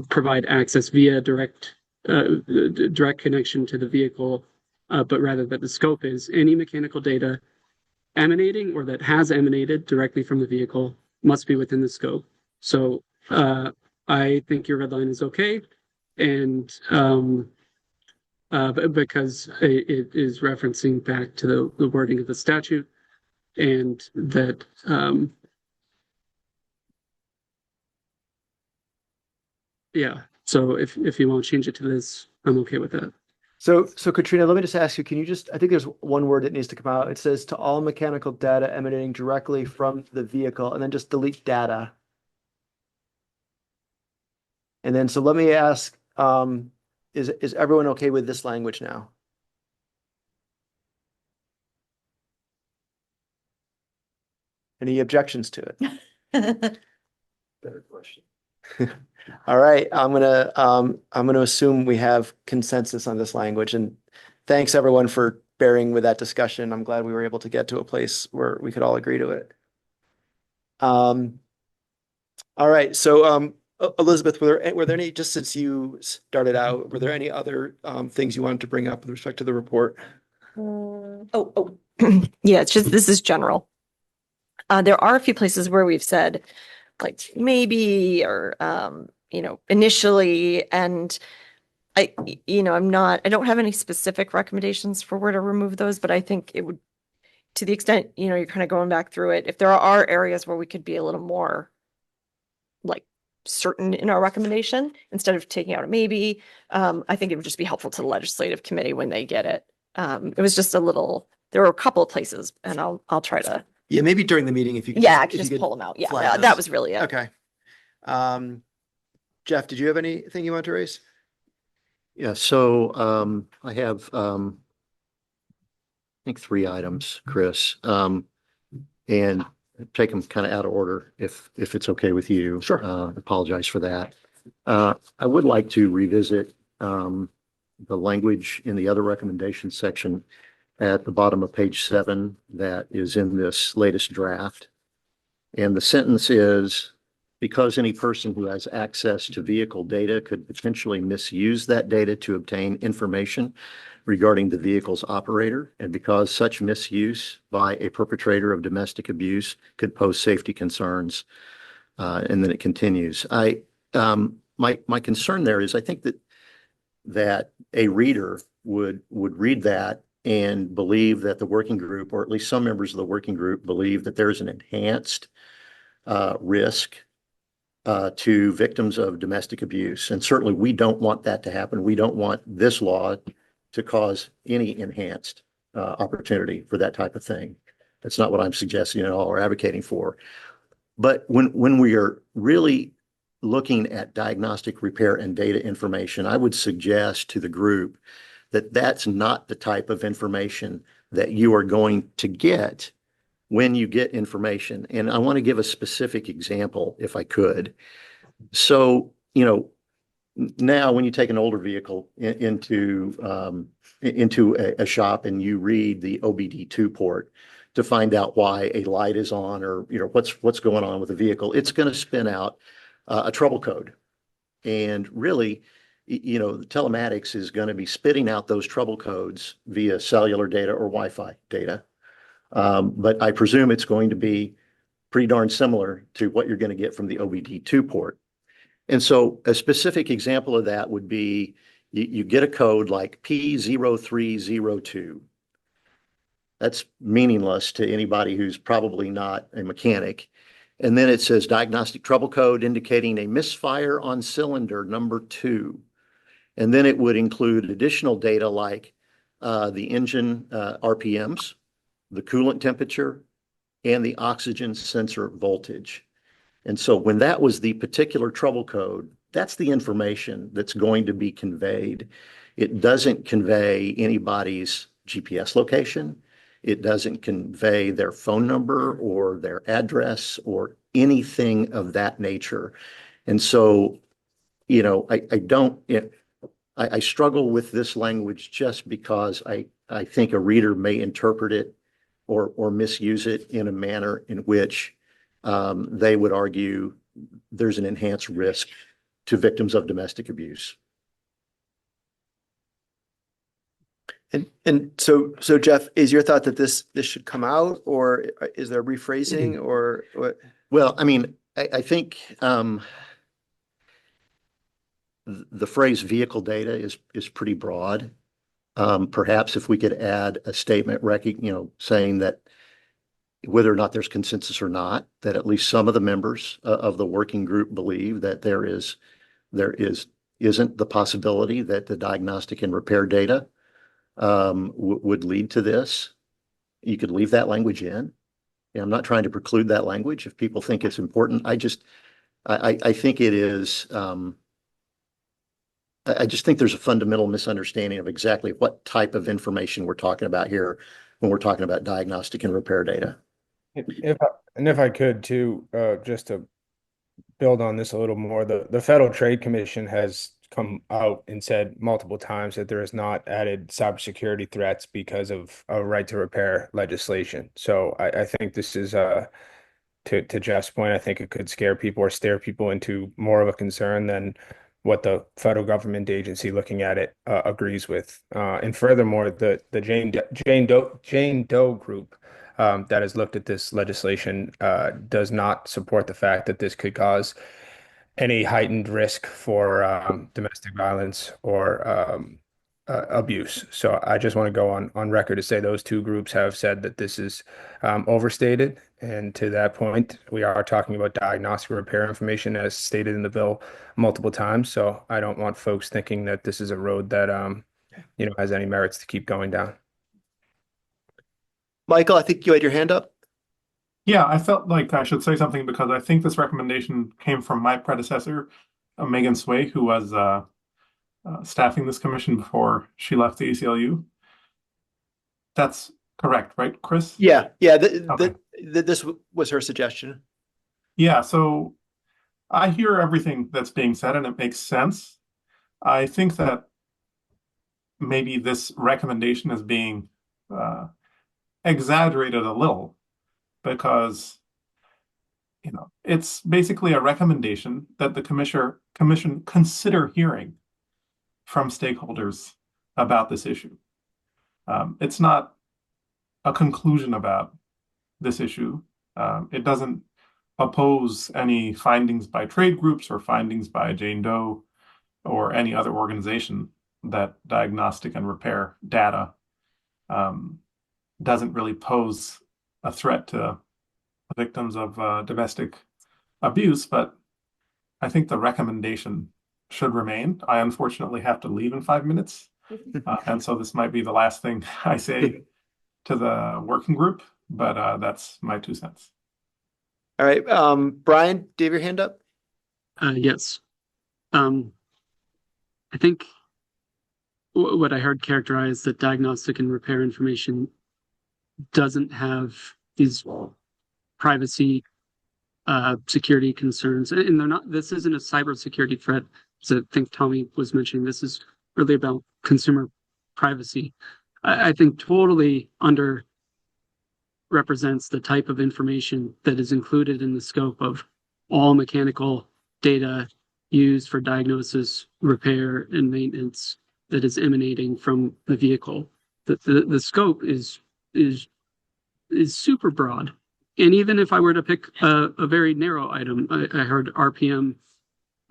provide access via direct connection to the vehicle, but rather that the scope is any mechanical data emanating or that has emanated directly from the vehicle must be within the scope. So I think your red line is okay. And because it is referencing back to the wording of the statute, and that yeah, so if you won't change it to this, I'm okay with that. So Katrina, let me just ask you, can you I think there's one word that needs to come out. It says to all mechanical data emanating directly from the vehicle, and then just delete data. And then, so let me ask, is everyone okay with this language now? Any objections to it? Better question. All right, I'm gonna assume we have consensus on this language, and thanks everyone for bearing with that discussion. I'm glad we were able to get to a place where we could all agree to it. All right, so Elizabeth, were there any, just since you started out, were there any other things you wanted to bring up with respect to the report? Yeah, it's just, this is general. There are a few places where we've said like maybe, or, initially, and I don't have any specific recommendations for where to remove those, but I think it would, to the extent, you're kind of going back through it, if there are areas where we could be a little more like certain in our recommendation, instead of taking out a maybe, I think it would just be helpful to the legislative committee when they get it. It was just there were a couple of places, and I'll try to. Yeah, maybe during the meeting, if you could. Yeah, I if could you just pull them out. Yeah, flag that those. was really it. Okay. Jeff, did you have anything you want to raise? Yeah, so I have I think 3 items, Chris. And take them kind of out of order if it's okay with you. Sure. Apologize for that. I would like to revisit the language in the other recommendations section at the bottom of page 7 that is in this latest draft. And the sentence is, because any person who has access to vehicle data could potentially misuse that data to obtain information regarding the vehicle's operator, and because such misuse by a perpetrator of domestic abuse could pose safety concerns. And then it continues. My concern there is I think that a reader would read that and believe that the working group, or at least some members of the working group, believe that there's an enhanced risk to victims of domestic abuse. And certainly we don't want that to happen. We don't want this law to cause any enhanced opportunity for that type of thing. That's not what I'm suggesting at all or advocating for. But when we are really looking at diagnostic, repair, and data information, I would suggest to the group that that's not the type of information that you are going to get when you get information. And I want to give a specific example, if I could. So, now when you take an older vehicle into a shop and you read the OBD2 port to find out why a light is on, or what's going on with the vehicle, it's going to spin out a trouble code. And really, the telematics is going to be spitting out those trouble codes via cellular data or Wi-Fi data. But I presume it's going to be pretty darn similar to what you're going to get from the OBD2 port. And so a specific example of that would be you get a code like P0302. That's meaningless to anybody who's probably not a mechanic. And then it says diagnostic trouble code indicating a misfire on cylinder number 2. And then it would include additional data like the engine RPMs, the coolant temperature, and the oxygen sensor voltage. And so when that was the particular trouble code, that's the information that's going to be conveyed. It doesn't convey anybody's GPS location. It doesn't convey their phone number or their address or anything of that nature. And so, I struggle with this language just because I think a reader may interpret it or misuse it in a manner in which they would argue there's an enhanced risk to victims of domestic abuse. And so Jeff, is your thought that this should come out, or is there rephrasing, or what? Well, I mean, I think the phrase vehicle data is pretty broad. Perhaps if we could add a statement, saying that whether or not there's consensus or not, that at least some of the members of the working group believe that there isn't the possibility that the diagnostic and repair data would lead to this. You could leave that language in. I'm not trying to preclude that language if people think it's important. I think it is. I just think there's a fundamental misunderstanding of exactly what type of information we're talking about here when we're talking about diagnostic and repair data. If I could too, just to build on this a little more, the Federal Trade Commission has come out and said multiple times that there is not added cybersecurity threats because of a right to repair legislation. So I think this is to Jeff's point, I think it could scare people or stare people into more of a concern than what the federal government agency looking at it agrees with. And furthermore, the Jane Doe group that has looked at this legislation does not support the fact that this could cause any heightened risk for domestic violence or abuse. So I just want to go on record to say those two groups have said that this is overstated. And to that point, we are talking about diagnostic repair information as stated in the bill multiple times. So I don't want folks thinking that this is a road that has any merits to keep going down. Michael, I think you had your hand up. Yeah, I felt like I should say something because I think this recommendation came from my predecessor, Megan Sway, who was staffing this commission before she left the ACLU. That's correct, right, Chris? Yeah. Okay. This was her suggestion. Yeah, so I hear everything that's being said and it makes sense. I think that maybe this recommendation is being exaggerated a little because it's basically a recommendation that the commission consider hearing from stakeholders about this issue. It's not a conclusion about this issue. It doesn't oppose any findings by trade groups or findings by Jane Doe or any other organization that diagnostic and repair data doesn't really pose a threat to victims of domestic abuse, but I think the recommendation should remain. I unfortunately have to leave in 5 minutes, and so this might be the last thing I say to the working group, but that's my 2 cents. All right, Brian, do you have your hand up? Yes. I think what I heard characterized that diagnostic and repair information doesn't have these privacy security concerns, and they're not. This isn't a cybersecurity threat, as I think Tommy was mentioning. This is really about consumer privacy. I think totally represents the type of information that is included in the scope of all mechanical data used for diagnosis, repair, and maintenance that is emanating from the vehicle. The scope is super broad. And even if I were to pick a very narrow item, I heard RPM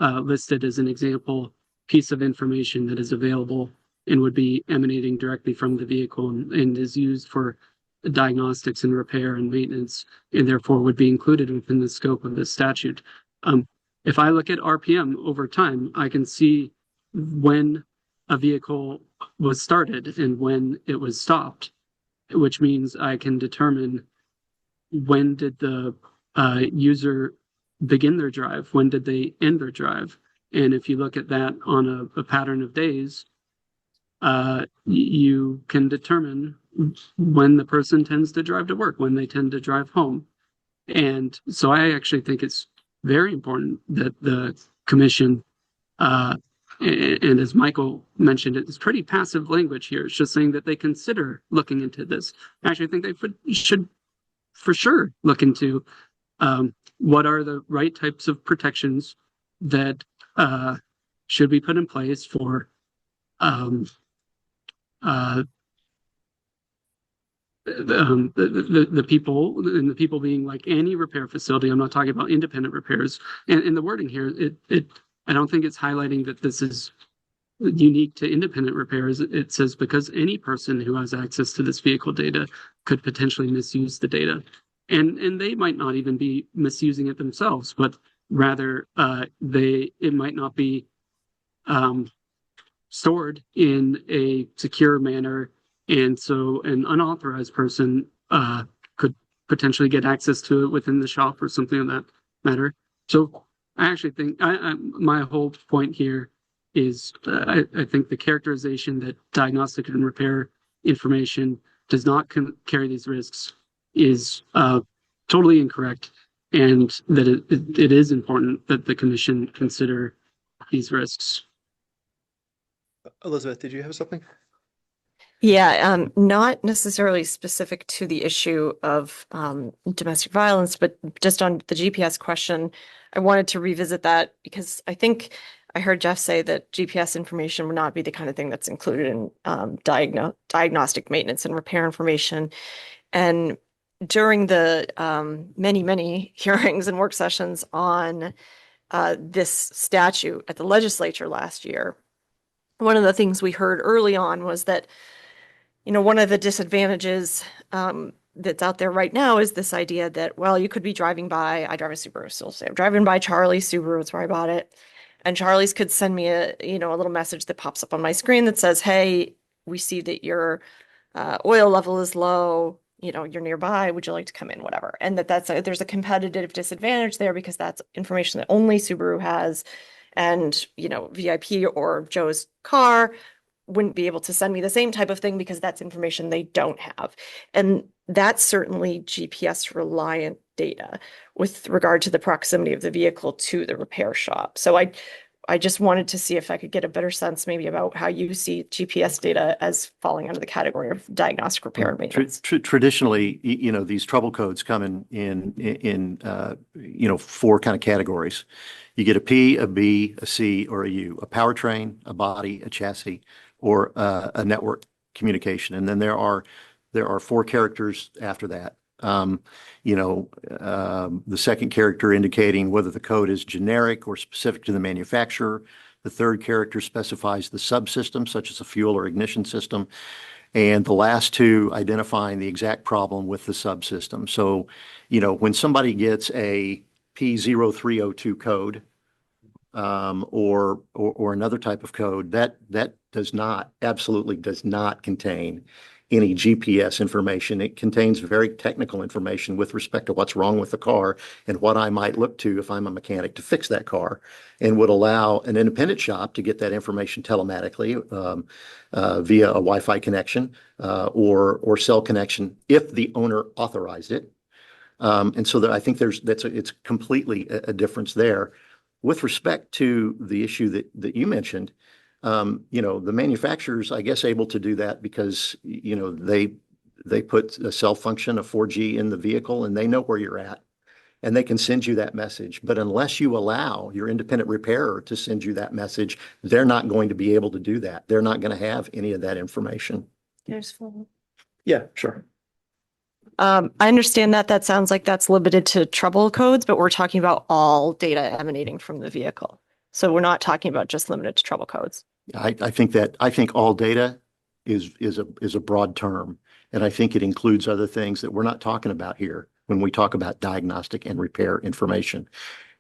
listed as an example piece of information that is available and would be emanating directly from the vehicle and is used for diagnostics and repair and maintenance, and therefore would be included within the scope of this statute. If I look at RPM over time, I can see when a vehicle was started and when it was stopped, which means I can determine when did the user begin their drive, when did they end their drive. And if you look at that on a pattern of days, you can determine when the person tends to drive to work, when they tend to drive home. And so I actually think it's very important that the commission, and as Michael mentioned, it's pretty passive language here. It's just saying that they consider looking into this. I actually think they should for sure look into what are the right types of protections that should be put in place for the people, and the people being like any repair facility. I'm not talking about independent repairs. And the wording here, I don't think it's highlighting that this is unique to independent repairs. It says because any person who has access to this vehicle data could potentially misuse the data. And they might not even be misusing it themselves, but rather it might not be stored in a secure manner. And so an unauthorized person could potentially get access to it within the shop or something of that matter. So I actually think my whole point here is I think the characterization that diagnostic and repair information does not carry these risks is totally incorrect, and that it is important that the commission consider these risks. Elizabeth, did you have something? Yeah, not necessarily specific to the issue of domestic violence, but just on the GPS question, I wanted to revisit that because I think I heard Jeff say that GPS information would not be the kind of thing that's included in diagnostic maintenance and repair information. And during the many hearings and work sessions on this statute at the legislature last year, one of the things we heard early on was that one of the disadvantages that's out there right now is this idea that, well, you could be driving by, I drive a Subaru, so say I'm driving by Charlie's Subaru, it's where I bought it. And Charlie's could send me a little message that pops up on my screen that says, hey, we see that your oil level is low, you're nearby, would you like to come in, whatever. And there's a competitive disadvantage there because that's information that only Subaru has. And, VIP or Joe's car wouldn't be able to send me the same type of thing because that's information they don't have. And that's certainly GPS reliant data with regard to the proximity of the vehicle to the repair shop. So I just wanted to see if I could get a better sense maybe about how you see GPS data as falling under the category of diagnostic repair and maintenance. Traditionally, these trouble codes come in 4 kind of categories. You get a P, a B, a C, or a U, a powertrain, a body, a chassis, or a network communication. And then there are 4 characters after that. The second character indicating whether the code is generic or specific to the manufacturer. The third character specifies the subsystem, such as a fuel or ignition system. And the last 2 identifying the exact problem with the subsystem. So, when somebody gets a P0302 code, or another type of code, that absolutely does not contain any GPS information. It contains very technical information with respect to what's wrong with the car and what I might look to if I'm a mechanic to fix that car, and would allow an independent shop to get that information telematically via a Wi-Fi connection or cell connection if the owner authorized it. And so I think it's completely a difference there. With respect to the issue that you mentioned, the manufacturer's, I guess, able to do that because, they put a cell function, a 4G in the vehicle, and they know where you're at, and they can send you that message. But unless you allow your independent repairer to send you that message, they're not going to be able to do that. They're not going to have any of that information. Yeah, sure. I understand that sounds like that's limited to trouble codes, but we're talking about all data emanating from the vehicle. So we're not talking about just limited to trouble codes. I think all data is a broad term, and I think it includes other things that we're not talking about here when we talk about diagnostic and repair information.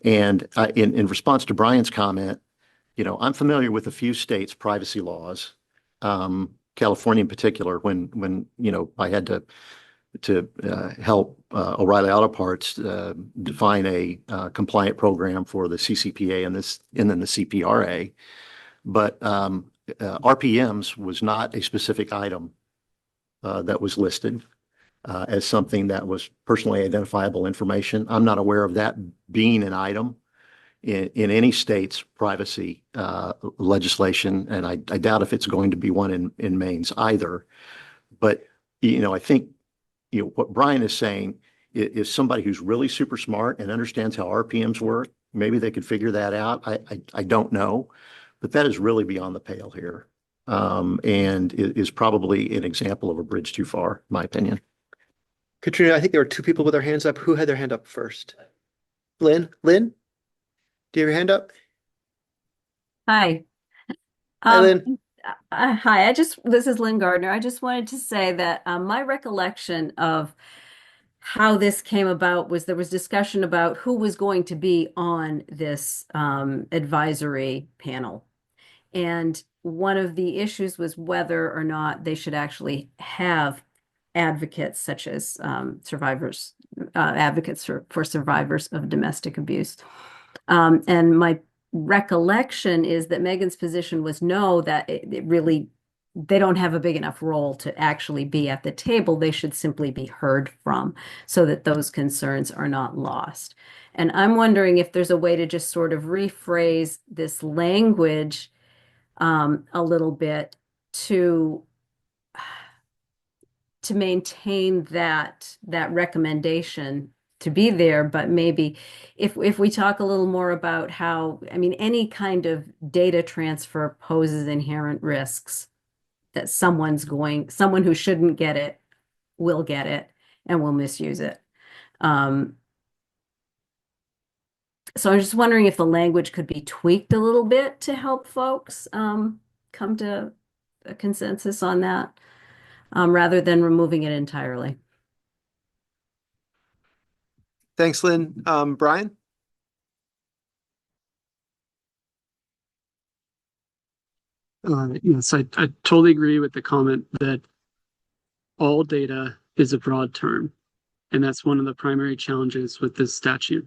And in response to Brian's comment, I'm familiar with a few states' privacy laws, California in particular, when I had to help O'Reilly Auto Parts define a compliant program for the CCPA and then the CPRA. But RPMs was not a specific item that was listed as something that was personally identifiable information. I'm not aware of that being an item in any state's privacy legislation, and I doubt if it's going to be one in Maine's either. But I think what Brian is saying is somebody who's really super smart and understands how RPMs work. Maybe they could figure that out. I don't know, but that is really beyond the pale here, and is probably an example of a bridge too far, in my opinion. Katrina, I think there were 2 people with their hands up. Who had their hand up first? Lynn, do you have your hand up? Hi. Hi, Lynn. Hi, this is Lynn Gardner. I just wanted to say that my recollection of how this came about was there was discussion about who was going to be on this advisory panel. And one of the issues was whether or not they should actually have advocates such as advocates for survivors of domestic abuse. And my recollection is that Megan's position was no, that they don't have a big enough role to actually be at the table. They should simply be heard from so that those concerns are not lost. And I'm wondering if there's a way to just sort of rephrase this language a little bit to maintain that recommendation to be there, but maybe if we talk a little more about how, any kind of data transfer poses inherent risks that someone who shouldn't get it will get it and will misuse it. So I'm just wondering if the language could be tweaked a little bit to help folks come to a consensus on that, rather than removing it entirely. Thanks, Lynn. Brian? Yes, I totally agree with the comment that all data is a broad term, and that's one of the primary challenges with this statute.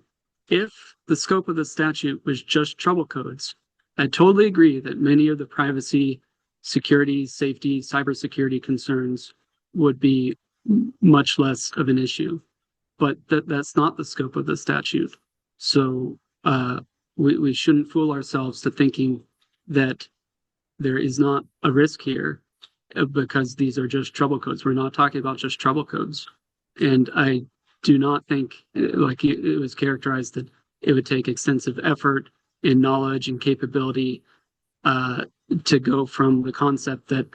If the scope of the statute was just trouble codes, I totally agree that many of the privacy, security, safety, cybersecurity concerns would be much less of an issue. But that's not the scope of the statute. So we shouldn't fool ourselves to thinking that there is not a risk here because these are just trouble codes. We're not talking about just trouble codes. And I do not think, like it was characterized, that it would take extensive effort and knowledge and capability to go from the concept that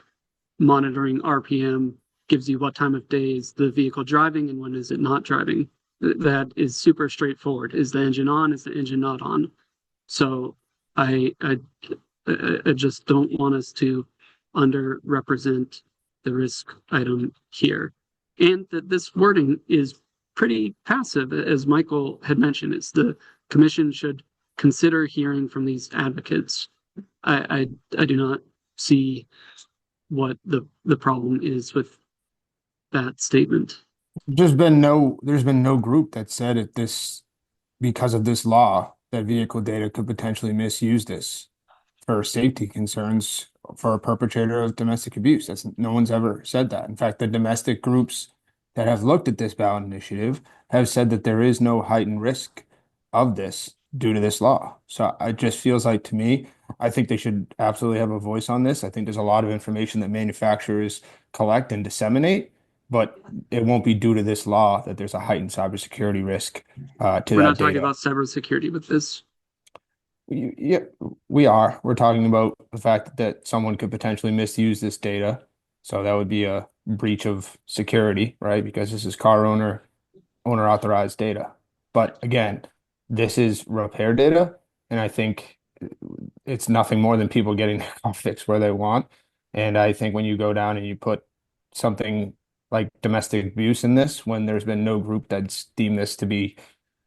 monitoring RPM gives you what time of day is the vehicle driving and when is it not driving. That is super straightforward. Is the engine on? Is the engine not on? So I just don't want us to underrepresent the risk item here. And that this wording is pretty passive, as Michael had mentioned. It's the commission should consider hearing from these advocates. I do not see what the problem is with that statement. There's been no group that said it this because of this law that vehicle data could potentially misuse this for safety concerns for a perpetrator of domestic abuse. No one's ever said that. In fact, the domestic groups that have looked at this ballot initiative have said that there is no heightened risk of this due to this law. So it just feels like to me, I think they should absolutely have a voice on this. I think there's a lot of information that manufacturers collect and disseminate, but it won't be due to this law that there's a heightened cybersecurity risk to We're that not talking data. about cybersecurity with this. Yeah, we are. We're talking about the fact that someone could potentially misuse this data. So that would be a breach of security, right? Because this is car owner authorized data. But again, this is repair data, and I think it's nothing more than people getting their car fixed where they want. And I think when you go down and you put something like domestic abuse in this, when there's been no group that's deemed this to be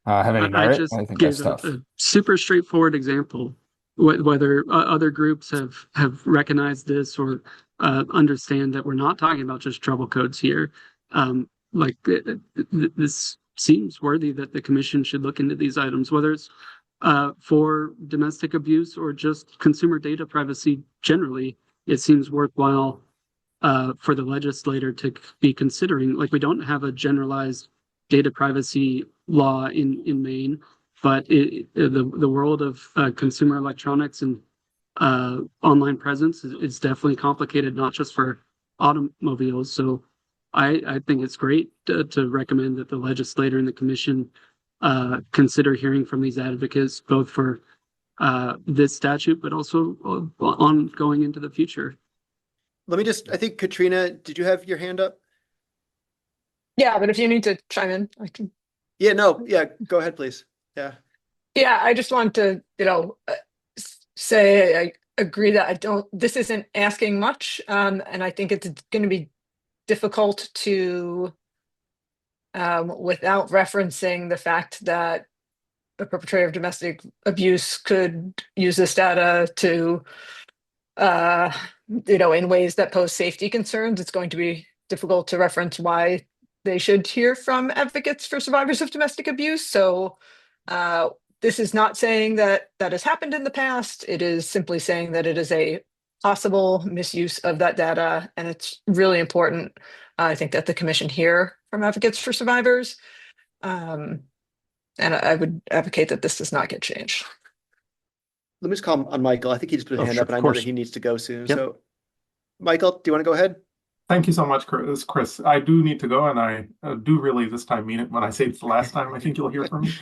have any I merit, just I think gave that's tough. a super straightforward example. Whether other groups have recognized this or understand that we're not talking about just trouble codes here. This seems worthy that the commission should look into these items, whether it's for domestic abuse or just consumer data privacy generally. It seems worthwhile for the legislator to be considering. Like, we don't have a generalized data privacy law in Maine, but the world of consumer electronics and online presence is definitely complicated, not just for automobiles. So I think it's great to recommend that the legislator and the commission consider hearing from these advocates, both for this statute, but also ongoing into the future. I think Katrina, did you have your hand up? Yeah, but if you need to chime in, I can. Yeah, no, yeah, go ahead, please. Yeah. Yeah, I just want to, say I agree that this isn't asking much. And I think it's going to be difficult to, without referencing the fact that a perpetrator of domestic abuse could use this data to, in ways that pose safety concerns, it's going to be difficult to reference why they should hear from advocates for survivors of domestic abuse. So this is not saying that has happened in the past. It is simply saying that it is a possible misuse of that data. And it's really important, I think, that the commission hear from advocates for survivors. And I would advocate that this does not get changed. Let me just call on Michael. I think he just put his hand sure, up, and I of know course. that he needs to go soon. Yep. So, Michael, do you want to go ahead? Thank you so much, Chris. I do need to go, and I do really this time mean it when I say it's the last time. I think you'll hear from me.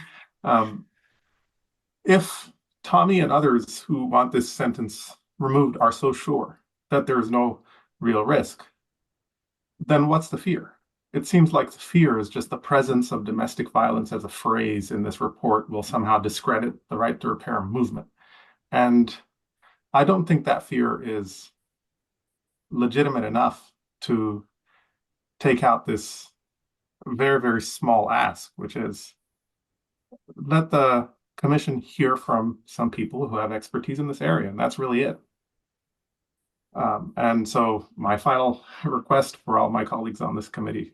If Tommy and others who want this sentence removed are so sure that there's no real risk, then what's the fear? It seems like the fear is just the presence of domestic violence as a phrase in this report will somehow discredit the right to repair movement. And I don't think that fear is legitimate enough to take out this very, very small ask, which is let the commission hear from some people who have expertise in this area, and that's really it. And so my final request for all my colleagues on this committee,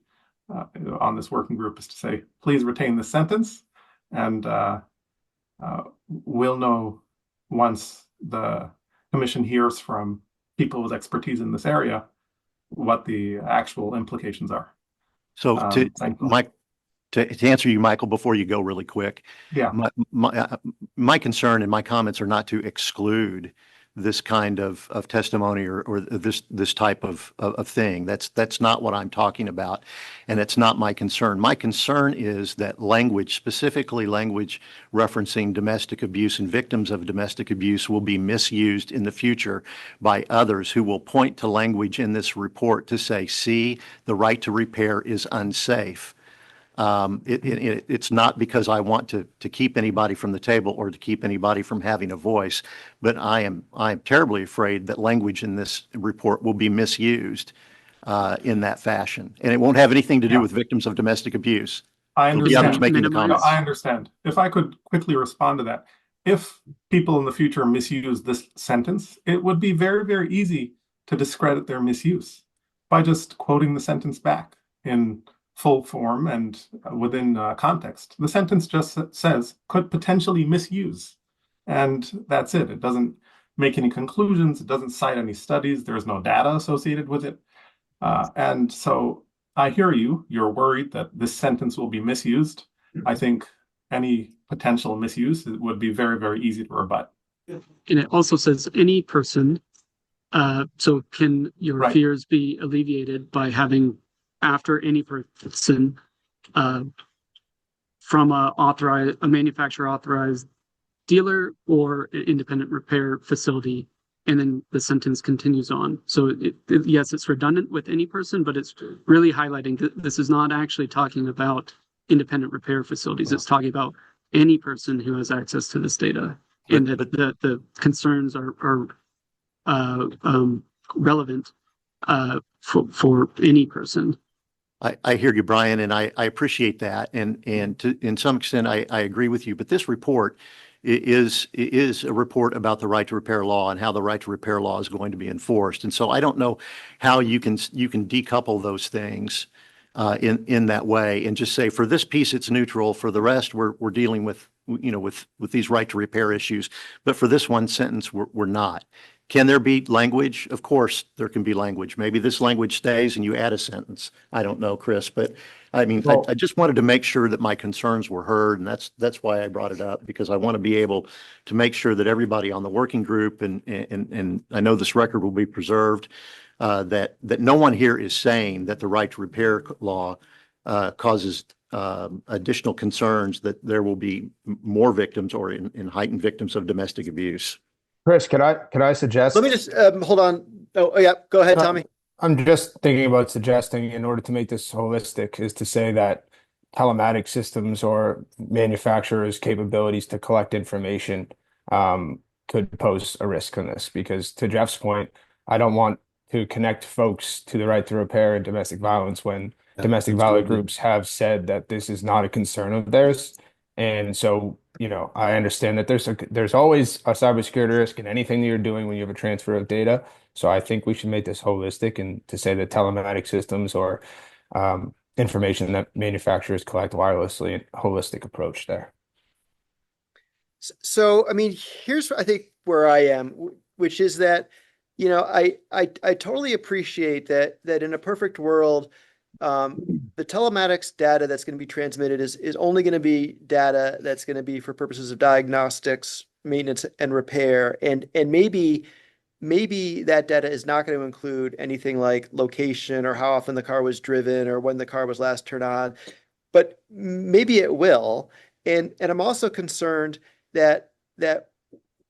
on this working group, is to say, please retain this sentence, and we'll know once the commission hears from people with expertise in this area what the actual implications are. So Thank you. to answer you, Michael, before you go really quick, Yeah. my concern and my comments are not to exclude this kind of testimony or this type of thing. That's not what I'm talking about. And it's not my concern. My concern is that language, specifically language referencing domestic abuse and victims of domestic abuse, will be misused in the future by others who will point to language in this report to say, see, the right to repair is unsafe. It's not because I want to keep anybody from the table or to keep anybody from having a voice, but I am terribly afraid that language in this report will be misused in that fashion, and it won't have anything to do with victims of domestic abuse. I There'll be others understand. making the Minimize- comments. I understand. If I could quickly respond to that. If people in the future misuse this sentence, it would be very, very easy to discredit their misuse by just quoting the sentence back in full form and within context. The sentence just says, could potentially misuse. And that's it. It doesn't make any conclusions. It doesn't cite any studies. There's no data associated with it. And so I hear you. You're worried that this sentence will be misused. I think any potential misuse would be very, very easy to rebut. And it also says any person. So can your Right. fears be alleviated by having after any person from a manufacturer authorized dealer or an independent repair facility, and then the sentence continues on. So yes, it's redundant with any person, but it's really highlighting that this is not actually talking about independent repair facilities. It's talking about any person who has access to this data, and that the concerns are relevant for any person. I hear you, Brian, and I appreciate that. And in some extent, I agree with you. But this report is a report about the right to repair law and how the right to repair law is going to be enforced. And so I don't know how you can decouple those things in that way and just say, for this piece, it's neutral. For the rest, we're dealing with these right to repair issues. But for this one sentence, we're not. Can there be language? Of course, there can be language. Maybe this language stays and you add a sentence. I don't know, Chris, but I mean, Well- I just wanted to make sure that my concerns were heard, and that's why I brought it up, because I want to be able to make sure that everybody on the working group and I know this record will be preserved, that no one here is saying that the right to repair law causes additional concerns that there will be more victims or in heightened victims of domestic abuse. Chris, could I suggest? Let me just hold on. Oh, yeah, go ahead, Tommy. I'm just thinking about suggesting, in order to make this holistic, is to say that telematic systems or manufacturers' capabilities to collect information could pose a risk on this. Because to Jeff's point, I don't want to connect folks to the right to repair and domestic violence when domestic violence groups have said that this is not a concern of theirs. And so, I understand that there's always a cybersecurity risk in anything that you're doing when you have a transfer of data. So I think we should make this holistic and to say that telematic systems or information that manufacturers collect wirelessly, a holistic approach there. So, I mean, here's, I think, where I am, which is that, I totally appreciate that in a perfect world, the telematics data that's going to be transmitted is only going to be data that's going to be for purposes of diagnostics, maintenance, and repair. And maybe that data is not going to include anything like location or how often the car was driven or when the car was last turned on, but maybe it will. And I'm also concerned that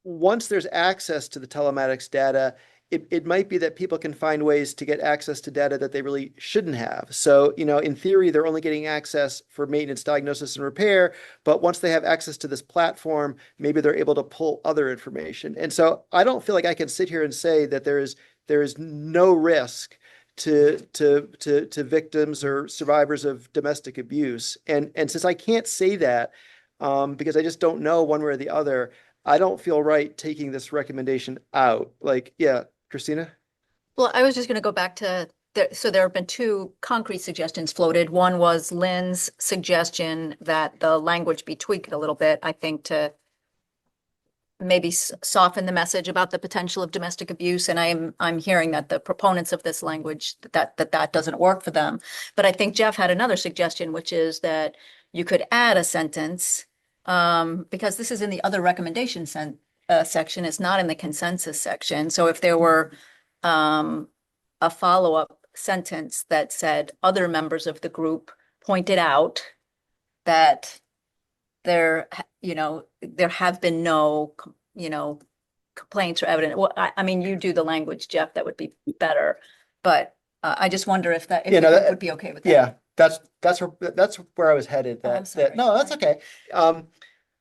once there's access to the telematics data, it might be that people can find ways to get access to data that they really shouldn't have. So, in theory, they're only getting access for maintenance, diagnosis, and repair. But once they have access to this platform, maybe they're able to pull other information. And so I don't feel like I can sit here and say that there is no risk to victims or survivors of domestic abuse. And since I can't say that, because I just don't know one way or the other, I don't feel right taking this recommendation out. Yeah, Christina? Well, I was just going to go back to, so there have been two concrete suggestions floated. One was Lynn's suggestion that the language be tweaked a little bit, I think, to maybe soften the message about the potential of domestic abuse. And I'm hearing that the proponents of this language, that doesn't work for them. But I think Jeff had another suggestion, which is that you could add a sentence, because this is in the other recommendation section, it's not in the consensus section. So if there were a follow-up sentence that said, other members of the group pointed out that there have been no, complaints or evidence. Well, I mean, you do the language, Jeff, that would be better. But I just wonder if Yeah, the no, group that- would be okay with that. Yeah, that's where I was headed. Oh, I'm sorry. No, that's okay.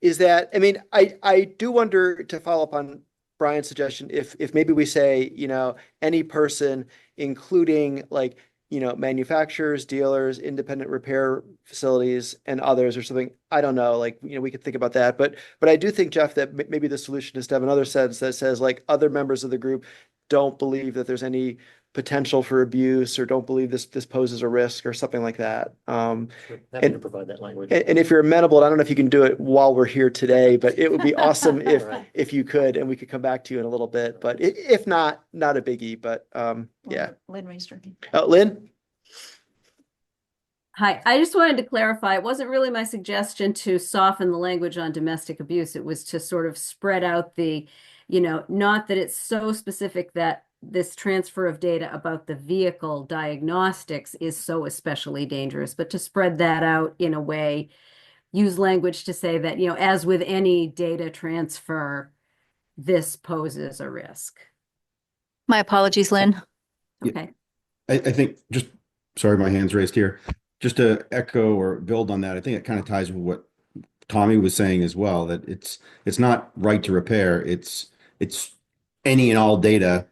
Is that, I mean, I do wonder, to follow up on Brian's suggestion, if maybe we say, any person, including like, manufacturers, dealers, independent repair facilities, and others, or something. I don't know, like, we could think about that. But I do think, Jeff, that maybe the solution is to have another sentence that says, like, other members of the group don't believe that there's any potential for abuse, or don't believe this poses a risk, or something like that. Happy to provide that language. And if you're amenable, I don't know if you can do it while we're here today, but it would be awesome Right. if you could, and we could come back to you in a little bit. But if not, not a biggie. But yeah. Lynn raised her hand. Lynn? Hi, I just wanted to clarify, it wasn't really my suggestion to soften the language on domestic abuse. It was to sort of spread out the, not that it's so specific that this transfer of data about the vehicle diagnostics is so especially dangerous, but to spread that out in a way, use language to say that, as with any data transfer, this poses a risk. My apologies, Lynn. Yeah. Okay. I think sorry, my hand's raised here. Just to echo or build on that, I think it kind of ties with what Tommy was saying as well, that it's not right to repair. It's any and all data,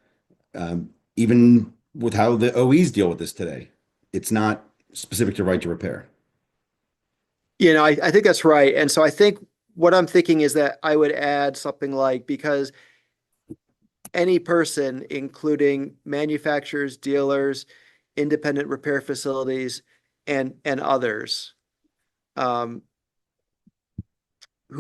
even with how the OEs deal with this today. It's not specific to right to repair. I think that's right. And so I think what I'm thinking is that I would add something like, because any person, including manufacturers, dealers, independent repair facilities, and others, who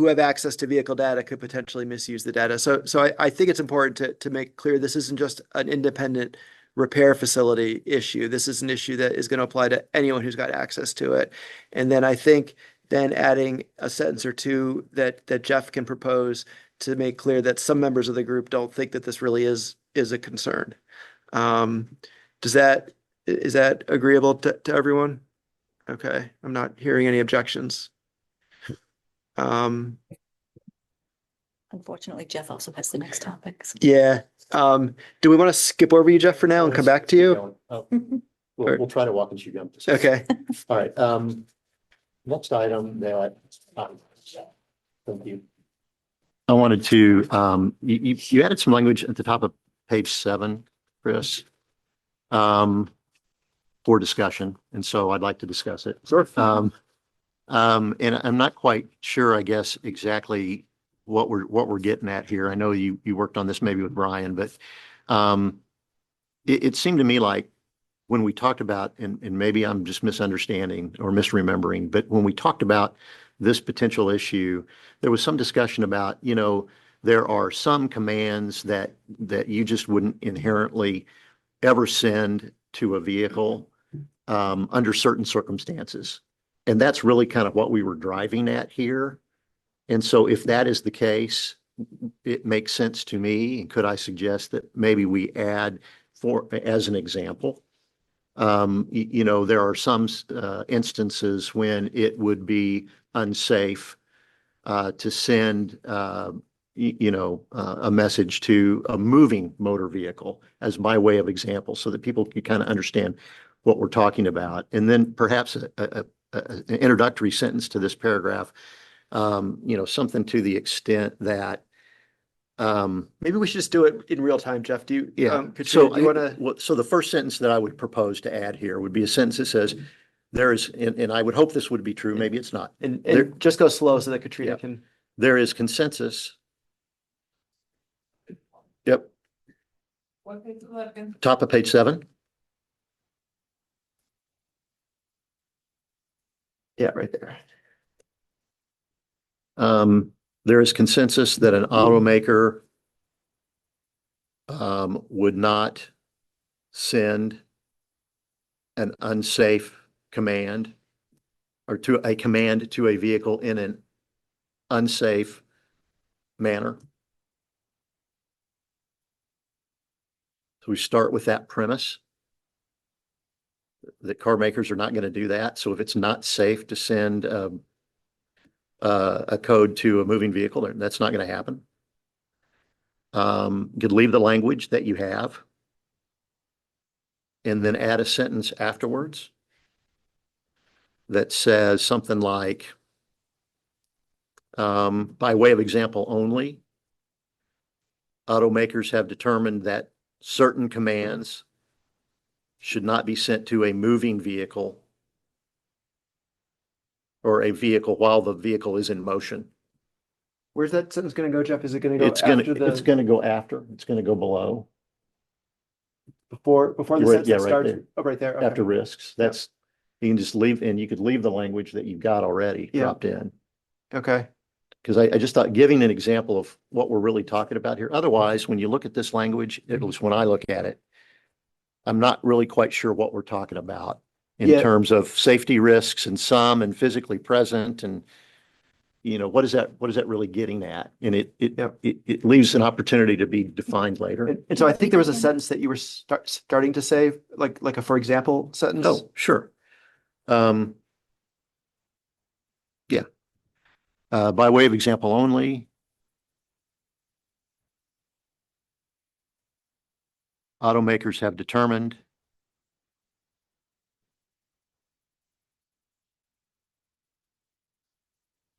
have access to vehicle data, could potentially misuse the data. So I think it's important to make clear this isn't just an independent repair facility issue. This is an issue that is going to apply to anyone who's got access to it. And then I think adding a sentence or two that Jeff can propose to make clear that some members of the group don't think that this really is a concern. Is that agreeable to everyone? Okay, I'm not hearing any objections. Unfortunately, Jeff also has the next topic. Yeah. Do we want to skip over you, Jeff, for now and come back to you? We'll try to walk and chew gum. Okay. All right, next item that, thank you. I wanted to, you added some language at the top of page 7, Chris, for discussion, and so I'd like to discuss it. Sure. And I'm not quite sure, I guess, exactly what we're getting at here. I know you worked on this maybe with Brian, but it seemed to me like when we talked about, and maybe I'm just misunderstanding or misremembering, but when we talked about this potential issue, there was some discussion about, there are some commands that you just wouldn't inherently ever send to a vehicle under certain circumstances. And that's really kind of what we were driving at here. And so if that is the case, it makes sense to me. And could I suggest that maybe we add, as an example, there are some instances when it would be unsafe to send, a message to a moving motor vehicle, as by way of example, so that people can kind of understand what we're talking about. And then perhaps an introductory sentence to this paragraph, something to the extent that Maybe we should just do it in real time, Jeff. Do you? So do you want to? So the first sentence that I would propose to add here would be a sentence that says, there is, and I would hope this would be true, maybe it's not. And There- just go slow so that Katrina Yeah. can. There is consensus. Yep. Top of page 7. Yeah, right there. there is consensus that an automaker would not send an unsafe command or to a command to a vehicle in an unsafe manner. So we start with that premise that car makers are not going to do that. So if it's not safe to send a code to a moving vehicle, that's not going to happen. You could leave the language that you have and then add a sentence afterwards that says something like, by way of example only, automakers have determined that certain commands should not be sent to a moving vehicle or a vehicle while the vehicle is in motion. Where's that sentence gonna go, Jeff? Is it gonna go It's gonna, after it's the, gonna go after, it's gonna go below, before the Right, sentence yeah, that right starts? there. Oh, right there, okay. after risks. That's, you can just leave, and you could leave the language that you've got already Yeah. dropped in. Okay, Because I just thought giving an example of what we're really talking about here. Otherwise, when you look at this language, at least when I look at it, I'm not really quite sure what we're talking about in Yeah. terms of safety risks and some and physically present and, you know, what is that really getting at? And Yep. it leaves an opportunity to be defined later. and so I think there was a sentence that you were starting to say, like a for example sentence. Oh, sure. Yeah. By way of example only, automakers have determined